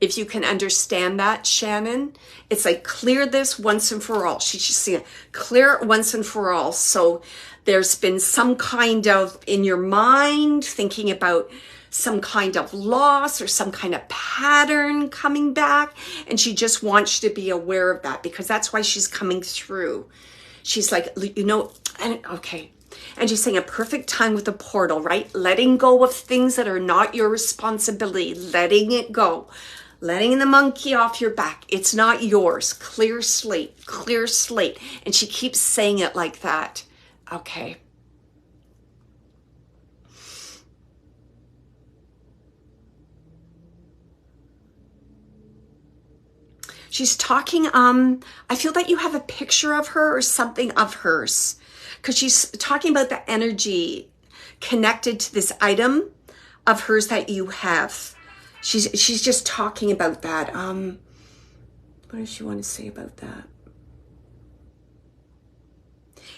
If you can understand that, Shannon, it's like, clear this once and for all. She's just saying, clear it once and for all. So there's been some kind of, in your mind, thinking about some kind of loss or some kind of pattern coming back. And she just wants you to be aware of that, because that's why she's coming through. She's like, you know, and okay. And she's saying a perfect time with the portal, right? Letting go of things that are not your responsibility, letting it go. Letting the monkey off your back. It's not yours. Clear slate, clear slate. And she keeps saying it like that. Okay. She's talking, I feel that you have a picture of her or something of hers, because she's talking about the energy connected to this item of hers that you have. She's just talking about that. What does she want to say about that?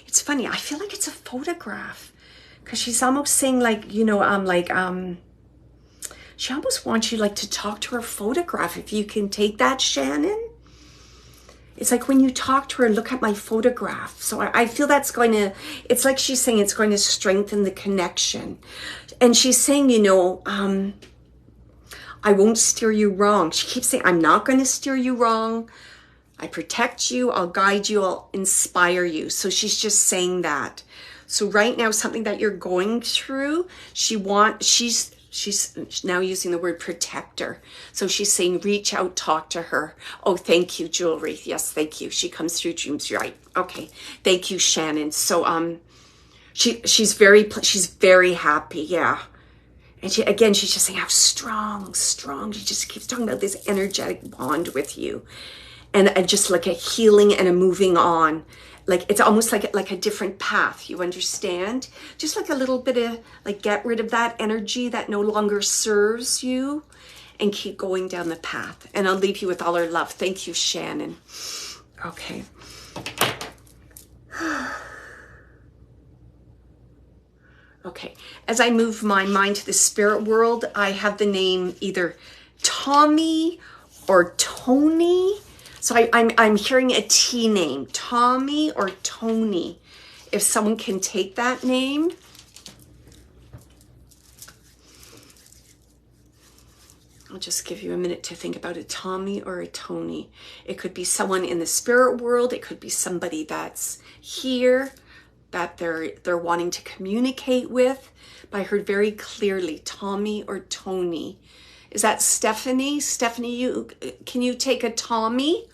It's funny. I feel like it's a photograph, because she's almost saying, like, you know, she almost wants you, like, to talk to her photograph. If you can take that, Shannon. It's like, when you talk to her, look at my photograph. So I feel that's going to, it's like she's saying it's going to strengthen the connection. And she's saying, you know, I won't steer you wrong. She keeps saying, I'm not going to steer you wrong. I protect you. I'll guide you. I'll inspire you. So she's just saying that. So right now, something that you're going through, she's now using the word protector. So she's saying, reach out, talk to her. Oh, thank you, Jewelry. Yes, thank you. She comes through dreams. Right. Okay. Thank you, Shannon. So, she's very happy. Yeah. And she's just saying how strong. She just keeps talking about this energetic bond with you, and just like a healing and a moving on. Like, it's almost like a different path. You understand? Just like a little bit of, like, get rid of that energy that no longer serves you, and keep going down the path. And I'll leave you with all our love. Thank you, Shannon. Okay. Okay, as I move my mind to the spirit world, I have the name either Tommy or Tony. So I'm hearing a T name, Tommy or Tony. If someone can take that name. I'll just give you a minute to think about a Tommy or a Tony. It could be someone in the spirit world. It could be somebody that's here that they're wanting to communicate with. But I heard very clearly Tommy or Tony. Is that Stephanie? Stephanie, can you take a Tommy?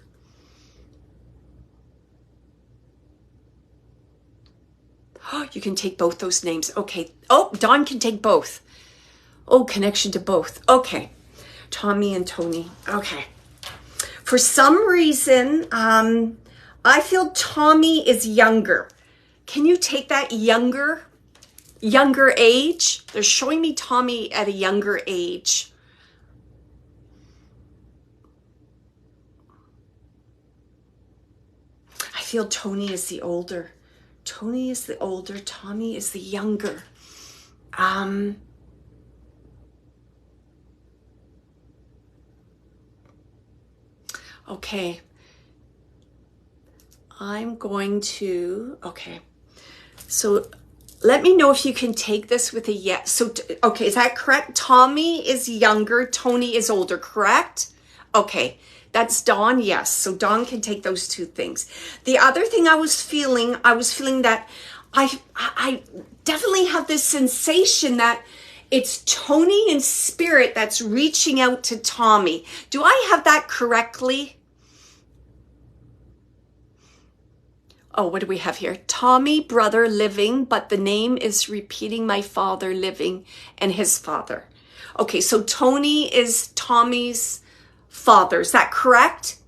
Oh, you can take both those names. Okay. Oh, Dawn can take both. Oh, connection to both. Okay. Tommy and Tony. Okay. For some reason, I feel Tommy is younger. Can you take that younger age? They're showing me Tommy at a younger age. I feel Tony is the older. Tony is the older. Tommy is the younger. Okay. I'm going to, okay. So let me know if you can take this with a yes. So, okay, is that correct? Tommy is younger, Tony is older, correct? Okay, that's Dawn, yes. So Dawn can take those two things. The other thing I was feeling that I definitely have this sensation that it's Tony in spirit that's reaching out to Tommy. Do I have that correctly? Oh, what do we have here? Tommy, brother, living, but the name is repeating my father living and his father. Okay, so Tony is Tommy's father. Is that correct?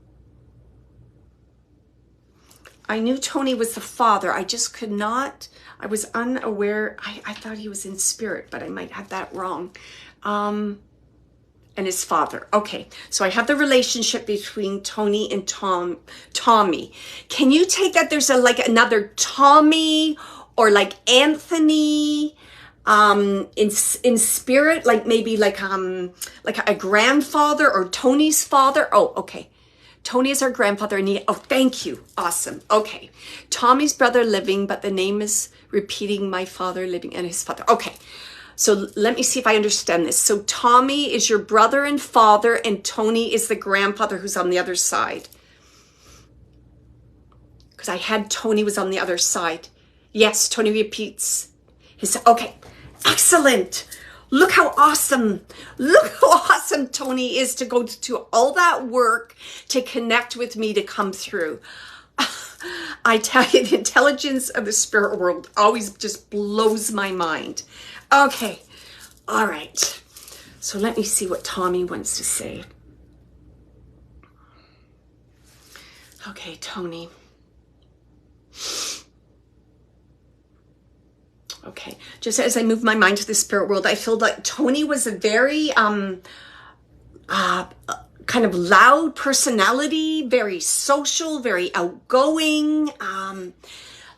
I knew Tony was the father. I just could not, I was unaware. I thought he was in spirit, but I might have that wrong. And his father. Okay, so I have the relationship between Tony and Tommy. Can you take that there's like another Tommy or like Anthony in spirit, like maybe like a grandfather or Tony's father? Oh, okay. Tony is our grandfather and oh, thank you. Awesome. Okay. Tommy's brother living, but the name is repeating my father living and his father. Okay. So let me see if I understand this. So Tommy is your brother and father, and Tony is the grandfather who's on the other side. Because I had Tony was on the other side. Yes, Tony repeats his, okay, excellent. Look how awesome Tony is to go to all that work to connect with me, to come through. I tell you, the intelligence of the spirit world always just blows my mind. Okay, all right. So let me see what Tommy wants to say. Okay, Tony. Okay, just as I move my mind to the spirit world, I feel like Tony was a very kind of loud personality, very social, very outgoing,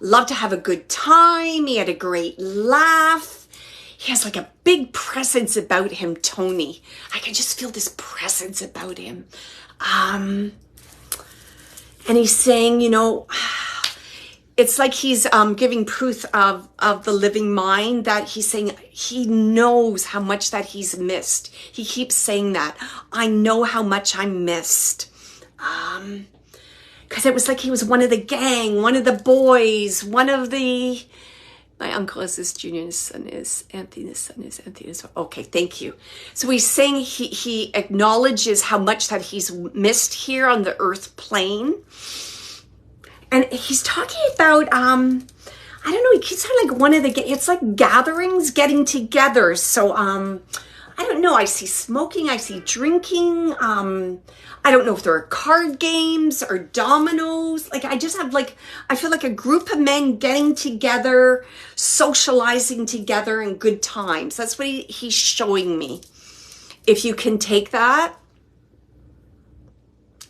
loved to have a good time. He had a great laugh. He has like a big presence about him, Tony. I can just feel this presence about him. And he's saying, you know, it's like he's giving proof of the living mind, that he's saying he knows how much that he's missed. He keeps saying that. I know how much I missed. Because it was like he was one of the gang, one of the boys, one of the... My uncle is his junior, his son is Anthony, his son is Anthony. Okay, thank you. So he's saying he acknowledges how much that he's missed here on the earth plane. And he's talking about, I don't know, he keeps saying like one of the, it's like gatherings, getting together. So, I don't know, I see smoking, I see drinking. I don't know if there are card games or dominoes. Like, I just have like, I feel like a group of men getting together, socializing together in good times. That's what he's showing me. If you can take that.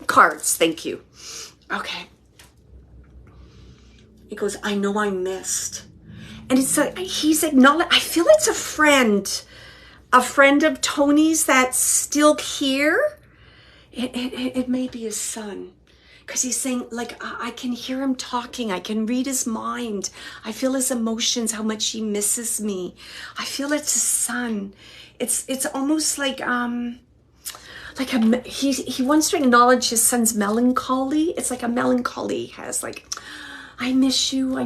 Cards, thank you. Okay. He goes, I know I missed. And it's like, he's acknowledged, I feel it's a friend of Tony's that's still here. It may be his son, because he's saying, like, I can hear him talking. I can read his mind. I feel his emotions, how much he misses me. I feel it's his son. It's almost like he wants to acknowledge his son's melancholy. It's like a melancholy he has, like, I miss you.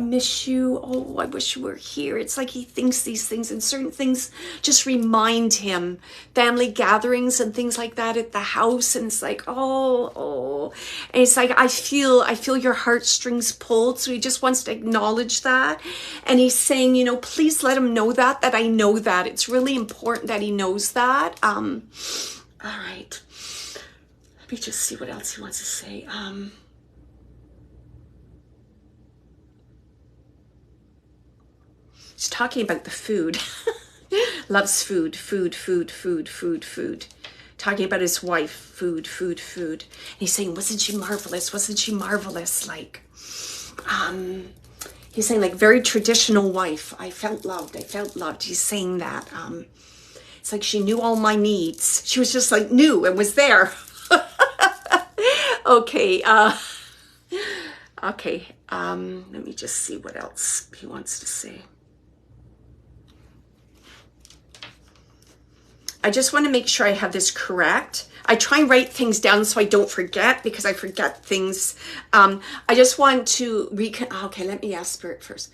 Oh, I wish you were here. It's like he thinks these things, and certain things just remind him. Family gatherings and things like that at the house. And it's like, oh. And it's like, I feel your heartstrings pulled. So he just wants to acknowledge that. And he's saying, you know, please let him know that I know that. It's really important that he knows that. All right. Let me just see what else he wants to say. He's talking about the food. Loves food. Talking about his wife. Food. And he's saying, wasn't she marvelous? Like, he's saying, like, very traditional wife. I felt loved. He's saying that. It's like she knew all my needs. She was just like, knew and was there. Okay, okay, let me just see what else he wants to say. I just want to make sure I have this correct. I try and write things down so I don't forget, because I forget things. I just want to okay, let me ask Spirit first.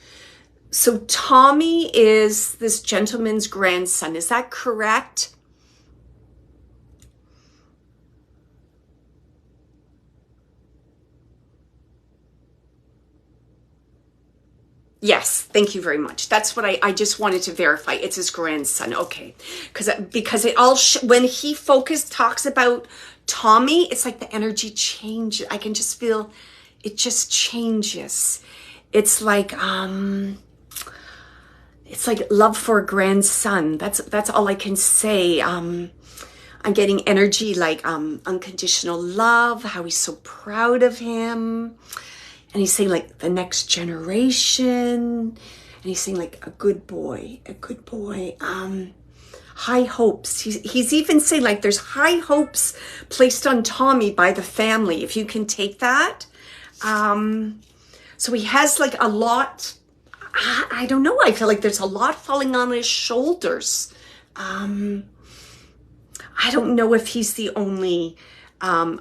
So Tommy is this gentleman's grandson. Is that correct? Yes, thank you very much. That's what I just wanted to verify. It's his grandson. Okay. Because it all, when he talks about Tommy, it's like the energy changes. I can just feel it just changes. It's like love for a grandson. That's all I can say. I'm getting energy like unconditional love, how he's so proud of him. And he's saying like the next generation. And he's saying like a good boy. High hopes. He's even saying like there's high hopes placed on Tommy by the family, if you can take that. So he has like a lot, I don't know, I feel like there's a lot falling on his shoulders. I don't know if he's the only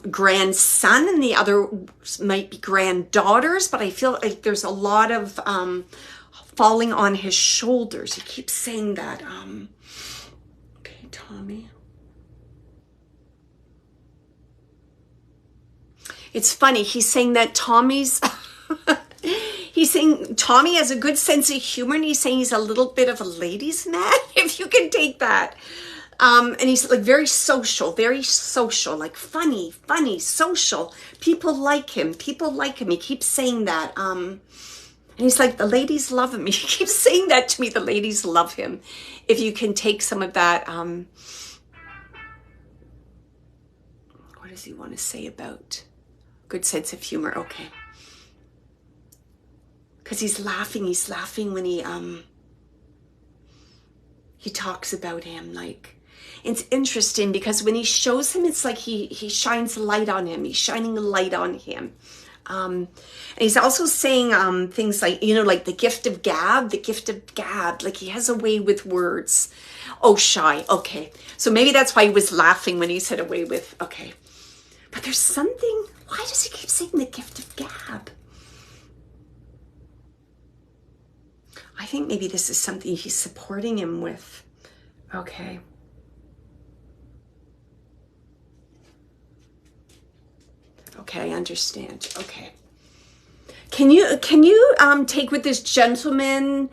grandson, and the other might be granddaughters, but I feel like there's a lot of falling on his shoulders. He keeps saying that. Okay, Tommy. It's funny. He's saying that Tommy's he's saying Tommy has a good sense of humor, and he's saying he's a little bit of a ladies' man, if you can take that. And he's like very social, like funny, social. People like him. He keeps saying that. And he's like, the ladies love him. He keeps saying that to me. The ladies love him. If you can take some of that. What does he want to say about good sense of humor? Okay. Because he's laughing when he talks about him, like. It's interesting because when he shows him, it's like he shines light on him. He's shining light on him. And he's also saying things like, like the gift of gab. Like he has a way with words. Oh, shy. Okay. So maybe that's why he was laughing when he said a way with, okay. But there's something, why does he keep saying the gift of gab? I think maybe this is something he's supporting him with. Okay. Okay, I understand. Okay. Can you take with this gentleman?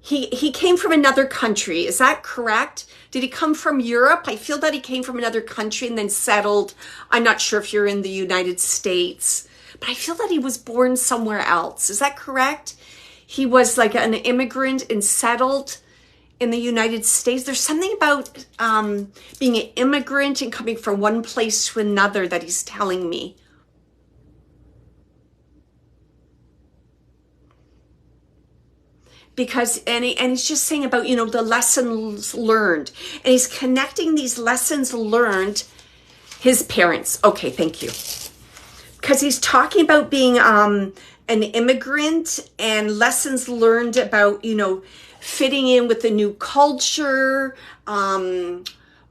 He came from another country. Is that correct? Did he come from Europe? I feel that he came from another country and then settled. I'm not sure if you're in the United States, but I feel that he was born somewhere else. Is that correct? He was like an immigrant and settled in the United States. There's something about being an immigrant and coming from one place to another that he's telling me. Because, and he's just saying about, the lessons learned. And he's connecting these lessons learned, his parents. Okay, thank you. Because he's talking about being an immigrant and lessons learned about, fitting in with the new culture,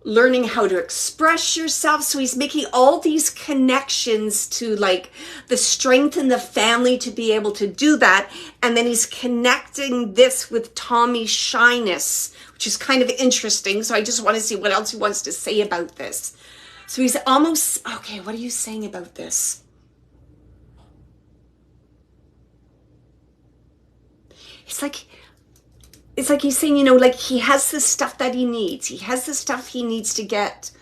learning how to express yourself. So he's making all these connections to like the strength in the family to be able to do that. And then he's connecting this with Tommy's shyness, which is kind of interesting. So I just want to see what else he wants to say about this. So he's almost, okay, what are you saying about this? It's like he's saying, like he has the stuff that he needs. He has the stuff he needs to get.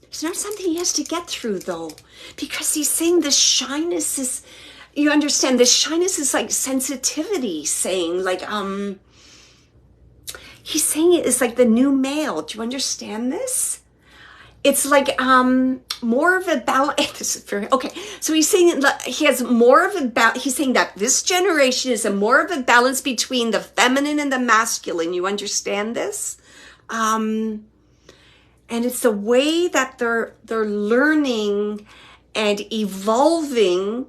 It's not something he has to get through, though, because he's saying the shyness is, you understand, the shyness is like sensitivity, saying like, he's saying it is like the new male. Do you understand this? It's like more of a balance. This is very okay. So he's saying he has more of a balance. He's saying that this generation is a more of a balance between the feminine and the masculine. You understand this? And And it's the way that they're learning and evolving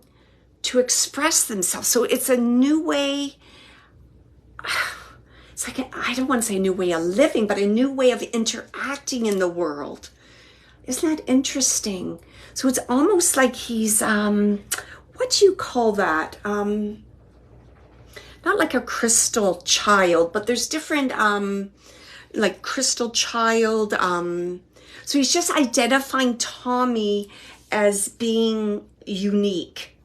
to express themselves. So it's a new way. It's like, I don't want to say a new way of living, but a new way of interacting in the world. Isn't that interesting? So it's almost like he's, what do you call that? Not like a crystal child, but there's different, like crystal child. So he's just identifying Tommy as being unique.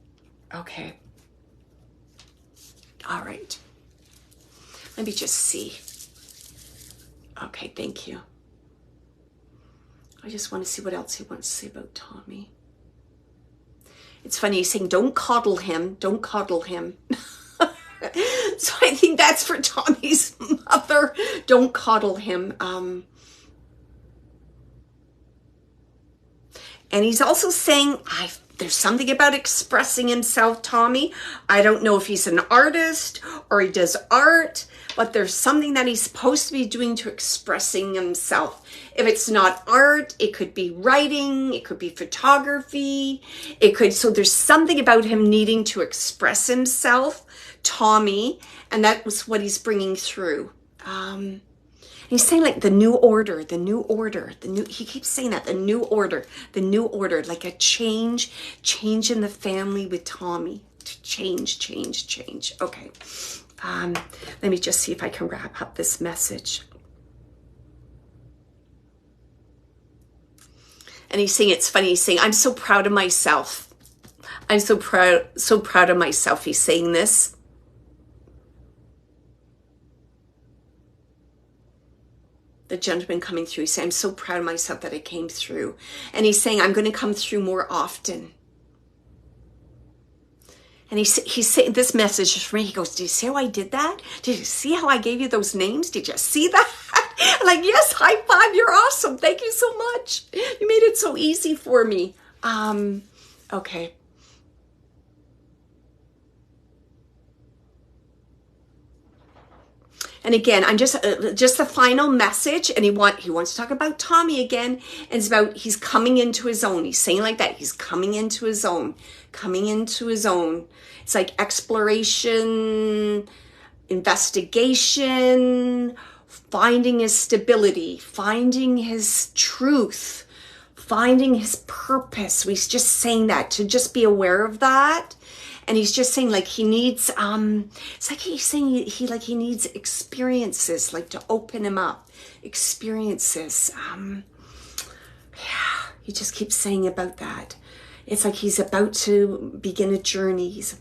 Okay. All right. Let me just see. Okay, thank you. I just want to see what else he wants to say about Tommy. It's funny, he's saying, don't coddle him. Don't coddle him. So I think that's for Tommy's mother. Don't coddle him. And he's also saying, there's something about expressing himself, Tommy. I don't know if he's an artist or he does art, but there's something that he's supposed to be doing to expressing himself. If it's not art, it could be writing, it could be photography, so there's something about him needing to express himself, Tommy, and that was what he's bringing through. He's saying like the new order, he keeps saying that, the new order, like a change in the family with Tommy. Change. Okay. Let me just see if I can wrap up this message. And he's saying, it's funny, he's saying, I'm so proud of myself. I'm so proud of myself. He's saying this. The gentleman coming through, he's saying, I'm so proud of myself that I came through. And he's saying, I'm going to come through more often. And he's saying, this message is for me. He goes, did you see how I did that? Did you see how I gave you those names? Did you see that? I'm like, yes, high five, you're awesome. Thank you so much. You made it so easy for me. Okay. And again, I'm just the final message, and he wants to talk about Tommy again, and it's about he's coming into his own. He's saying like that, he's coming into his own. It's like exploration, investigation, finding his stability, finding his truth, finding his purpose. He's just saying that, to just be aware of that. And he's just saying like he needs, it's like he's saying he needs experiences, like to open him up, experiences. Yeah, he just keeps saying about that. It's like he's about to begin a journey. It's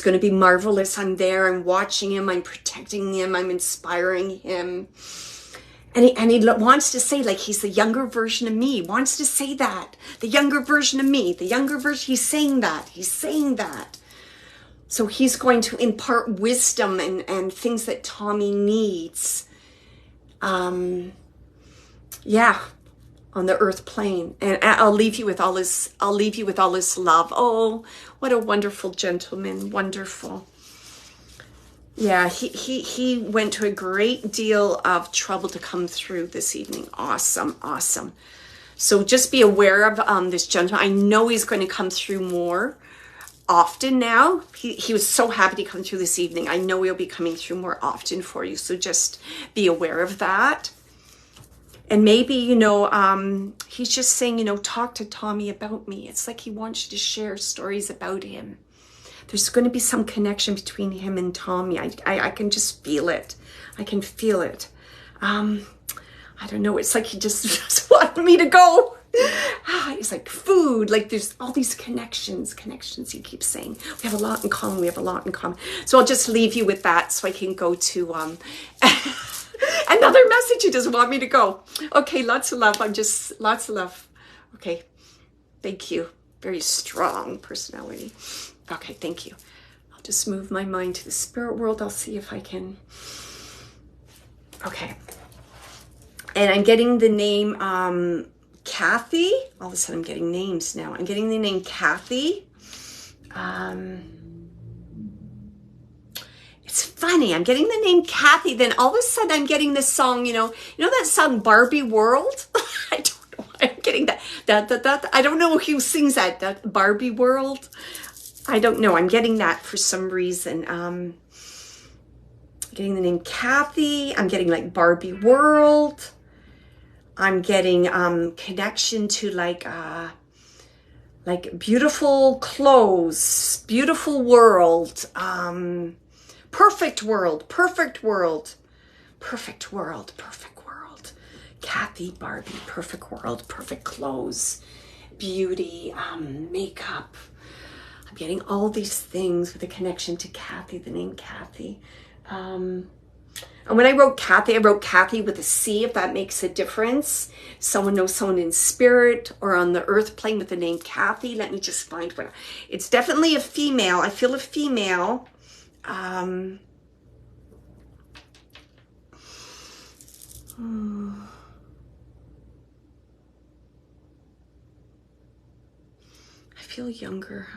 going to be marvelous. I'm there, I'm watching him, I'm protecting him, I'm inspiring him. And he wants to say, like, he's the younger version of me. He wants to say that. The younger version of me. He's saying that. So he's going to impart wisdom and things that Tommy needs. On the earth plane. And I'll leave you with all this love. Oh, what a wonderful gentleman. Wonderful. Yeah, he went to a great deal of trouble to come through this evening. Awesome. So just be aware of this gentleman. I know he's going to come through more often now. He was so happy to come through this evening. I know he'll be coming through more often for you. So just be aware of that. And maybe, he's just saying, talk to Tommy about me. It's like he wants you to share stories about him. There's going to be some connection between him and Tommy. I can just feel it. I can feel it. I don't know. It's like he just wanted me to go. It's like food. Like there's all these connections he keeps saying. We have a lot in common. So I'll just leave you with that so I can go to another message. He doesn't want me to go. Okay, lots of love. Lots of love. Okay, thank you. Very strong personality. Okay, thank you. I'll just move my mind to the spirit world. I'll see if I can. Okay. And I'm getting the name Kathy. All of a sudden I'm getting names now. I'm getting the name Kathy. It's funny. I'm getting the name Kathy. Then all of a sudden I'm getting this song, you know that song Barbie World? I don't know why I'm getting that. I don't know who sings that Barbie World. I don't know. I'm getting that for some reason. Getting the name Kathy. I'm getting like Barbie World. I'm getting connection to like beautiful clothes, beautiful world, perfect world, perfect world, perfect world, perfect world. Kathy, Barbie, perfect world, perfect clothes, beauty, makeup. I'm getting all these things with a connection to Kathy, the name Kathy. And when I wrote Kathy with a C, if that makes a difference. Someone knows someone in spirit or on the earth plane with the name Kathy. Let me just find one. It's definitely a female. I feel a female. I feel younger.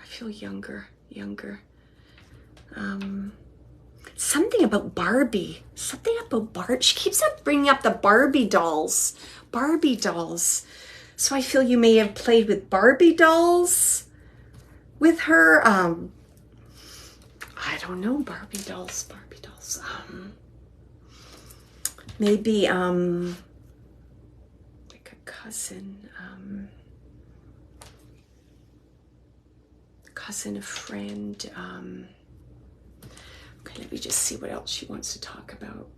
Something about Barbie. She keeps on bringing up the Barbie dolls. So I feel you may have played with Barbie dolls with her. I don't know, Barbie dolls. Maybe like a cousin, a friend. Okay, let me just see what else she wants to talk about.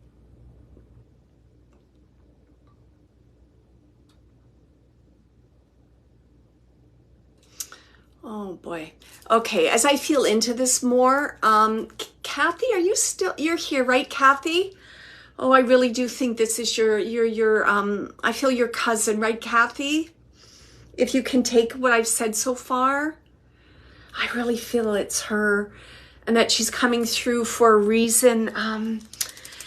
Oh boy. Okay, as I feel into this more, Kathy, you're here, right, Kathy? Oh, I really do think this is your I feel your cousin, right, Kathy? If you can take what I've said so far, I really feel it's her and that she's coming through for a reason.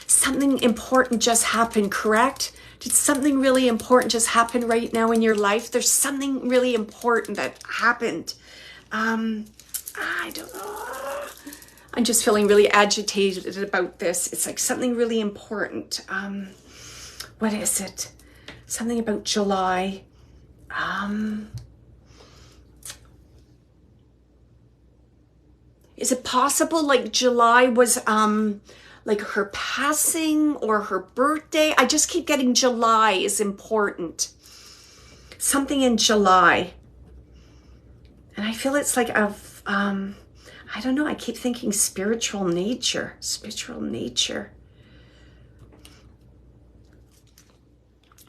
Something important just happened, correct? Did something really important just happen right now in your life? There's something really important that happened. I don't know. I'm just feeling really agitated about this. It's like something really important. What is it? Something about July. Is it possible like July was like her passing or her birthday? I just keep getting July is important. Something in July. And I feel it's like I don't know, I keep thinking spiritual nature.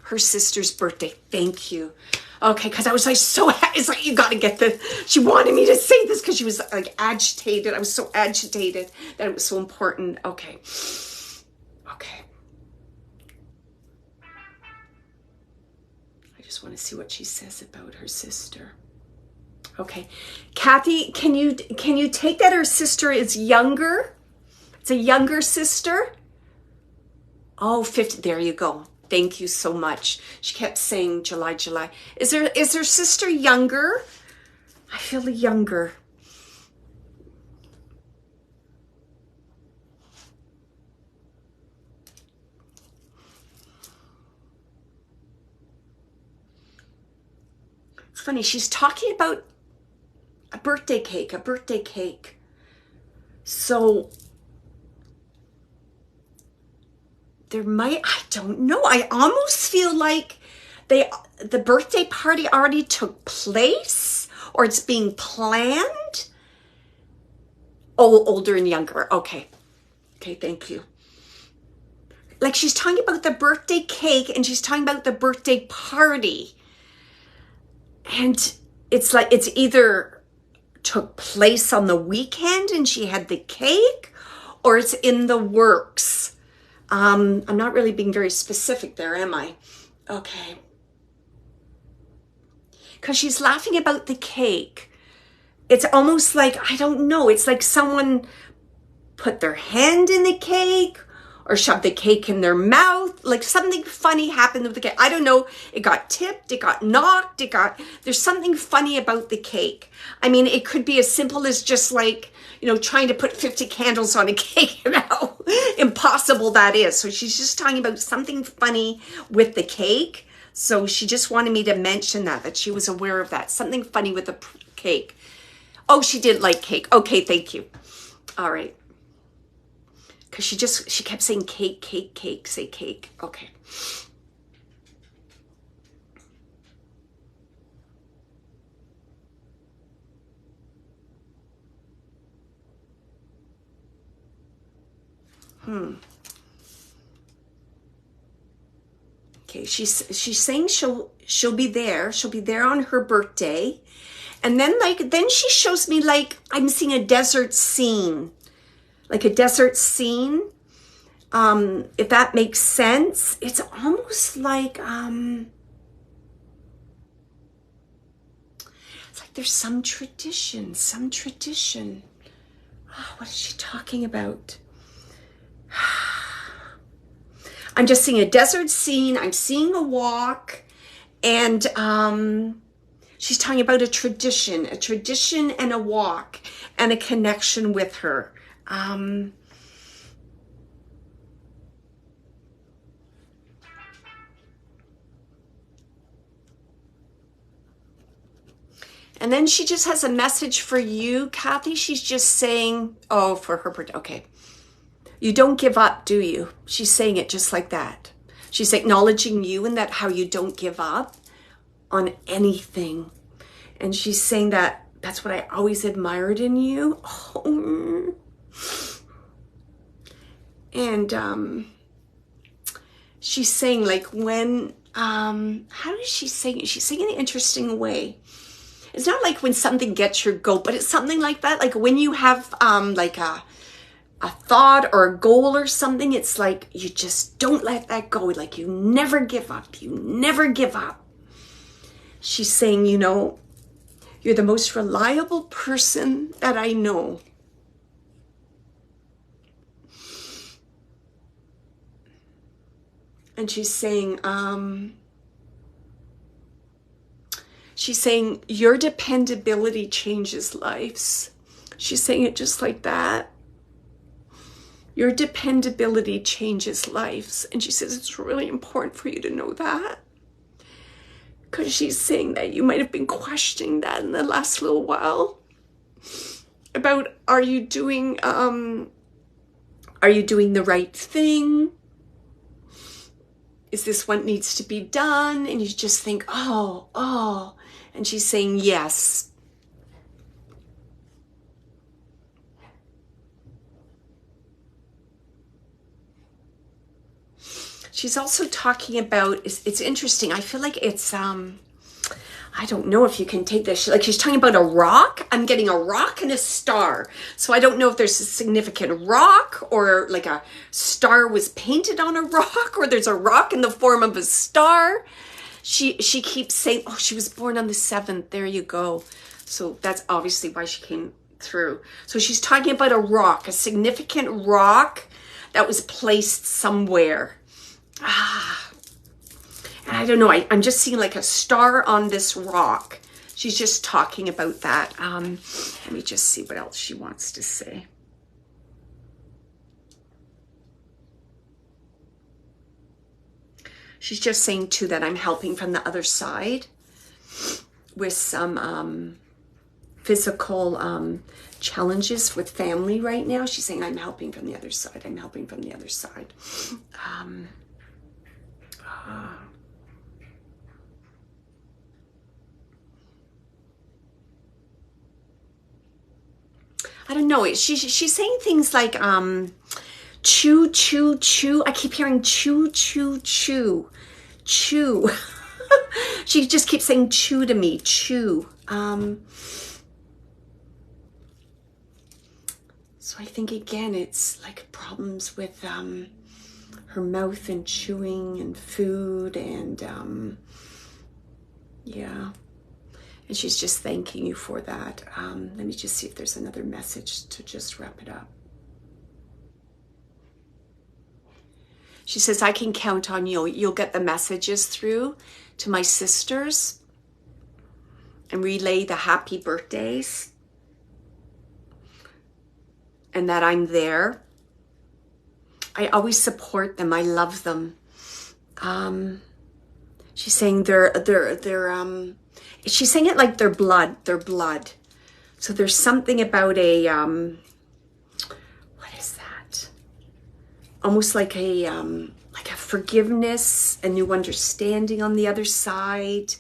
Her sister's birthday, thank you. Okay, because I was like it's like you got to get this. She wanted me to say this because she was like agitated. I was so agitated that it was so important. Okay. I just want to see what she says about her sister. Okay, Kathy, can you take that her sister is younger? It's a younger sister. Oh, 50. There you go. Thank you so much. She kept saying July. Is her sister younger? I feel younger. It's funny. She's talking about a birthday cake. So there might, I don't know. I almost feel like the birthday party already took place or it's being planned. Oh, older and younger. Okay, thank you. Like she's talking about the birthday cake and she's talking about the birthday party. And it's like it's either took place on the weekend and she had the cake or it's in the works. I'm not really being very specific there, am I? Okay. Because she's laughing about the cake. It's almost like, I don't know, it's like someone put their hand in the cake or shoved the cake in their mouth. Like something funny happened with the cake. I don't know. It got tipped. It got knocked. There's something funny about the cake. I mean, it could be as simple as just like, trying to put 50 candles on a cake, impossible that is. So she's just talking about something funny with the cake. So she just wanted me to mention that she was aware of that. Something funny with the cake. Oh, she didn't like cake. Okay, thank you. All right. Because she kept saying cake, cake, cake, say cake. Okay. Okay, she's saying she'll be there. She'll be there on her birthday. And then she shows me like I'm seeing a desert scene. Like a desert scene. If that makes sense. It's almost like it's like there's some tradition. Oh, what is she talking about? I'm just seeing a desert scene. I'm seeing a walk, and she's talking about a tradition and a walk and a connection with her. And then she just has a message for you, Kathy. She's just saying, oh, for her birthday. Okay. You don't give up, do you? She's saying it just like that. She's acknowledging you and that how you don't give up on anything. And she's saying that that's what I always admired in you. Oh. And she's saying like when, how does she say it? She's saying it in an interesting way. It's not like when something gets your goat, but it's something like that. Like when you have like a thought or a goal or something, it's like you just don't let that go. Like you never give up. You never give up. She's saying, you know, you're the most reliable person that I know. And she's saying your dependability changes lives. She's saying it just like that. Your dependability changes lives. And she says it's really important for you to know that. Because she's saying that you might have been questioning that in the last little while. About are you doing the right thing? Is this what needs to be done? And you just think, oh. And she's saying yes. She's also talking about, it's interesting. I feel like it's, I don't know if you can take this. Like she's talking about a rock. I'm getting a rock and a star. So I don't know if there's a significant rock or like a star was painted on a rock or there's a rock in the form of a star. She keeps saying, oh, she was born on the 7th. There you go. So that's obviously why she came through. So she's talking about a rock, a significant rock that was placed somewhere. And I don't know, I'm just seeing like a star on this rock. She's just talking about that. Let me just see what else she wants to say. She's just saying too that I'm helping from the other side with some physical challenges with family right now. She's saying I'm helping from the other side. I'm helping from the other side. I don't know. She's saying things like chew, chew, chew. I keep hearing chew, chew, chew, chew. She just keeps saying chew to me, chew. So I think again, it's like problems with her mouth and chewing and food and yeah. And she's just thanking you for that. Let me just see if there's another message to just wrap it up. She says, I can count on you. You'll get the messages through to my sisters and relay the happy birthdays and that I'm there. I always support them. I love them. She's saying they're she's saying it like their blood. So there's something about a, what is that? Almost like a forgiveness, a new understanding on the other side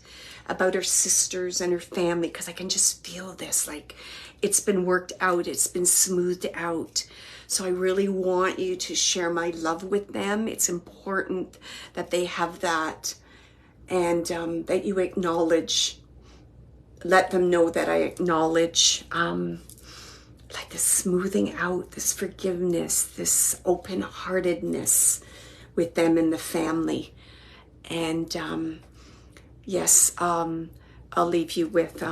about her sisters and her family, because I can just feel this, like it's been worked out, it's been smoothed out. So I really want you to share my love with them. It's important that they have that, and that you acknowledge, let them know that I acknowledge like this smoothing out, this forgiveness, this open-heartedness with them and the family. And yes, I'll leave you with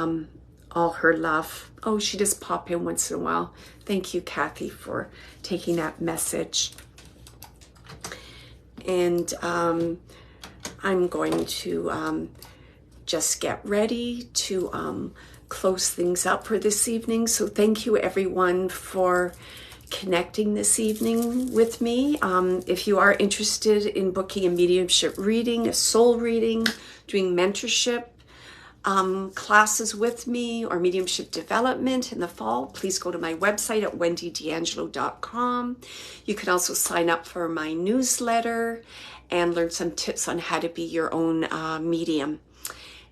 all her love. Oh, she just pop in once in a while. Thank you, Kathy, for taking that message. And I'm going to just get ready to close things up for this evening. So thank you, everyone, for connecting this evening with me. If you are interested in booking a mediumship reading, a soul reading, doing mentorship classes with me, or mediumship development in the fall, please go to my website at wendydangelo.com. You can also sign up for my newsletter and learn some tips on how to be your own medium.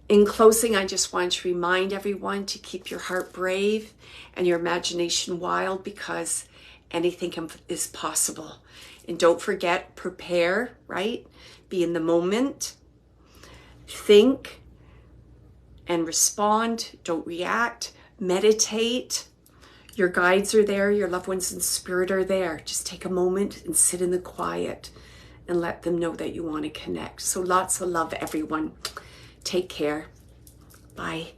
In closing, I just want to remind everyone to keep your heart brave and your imagination wild, because anything is possible. And don't forget, prepare, right? Be in the moment. Think and respond. Don't react. Meditate. Your guides are there. Your loved ones in spirit are there. Just take a moment and sit in the quiet and let them know that you want to connect. So lots of love, everyone. Take care. Bye.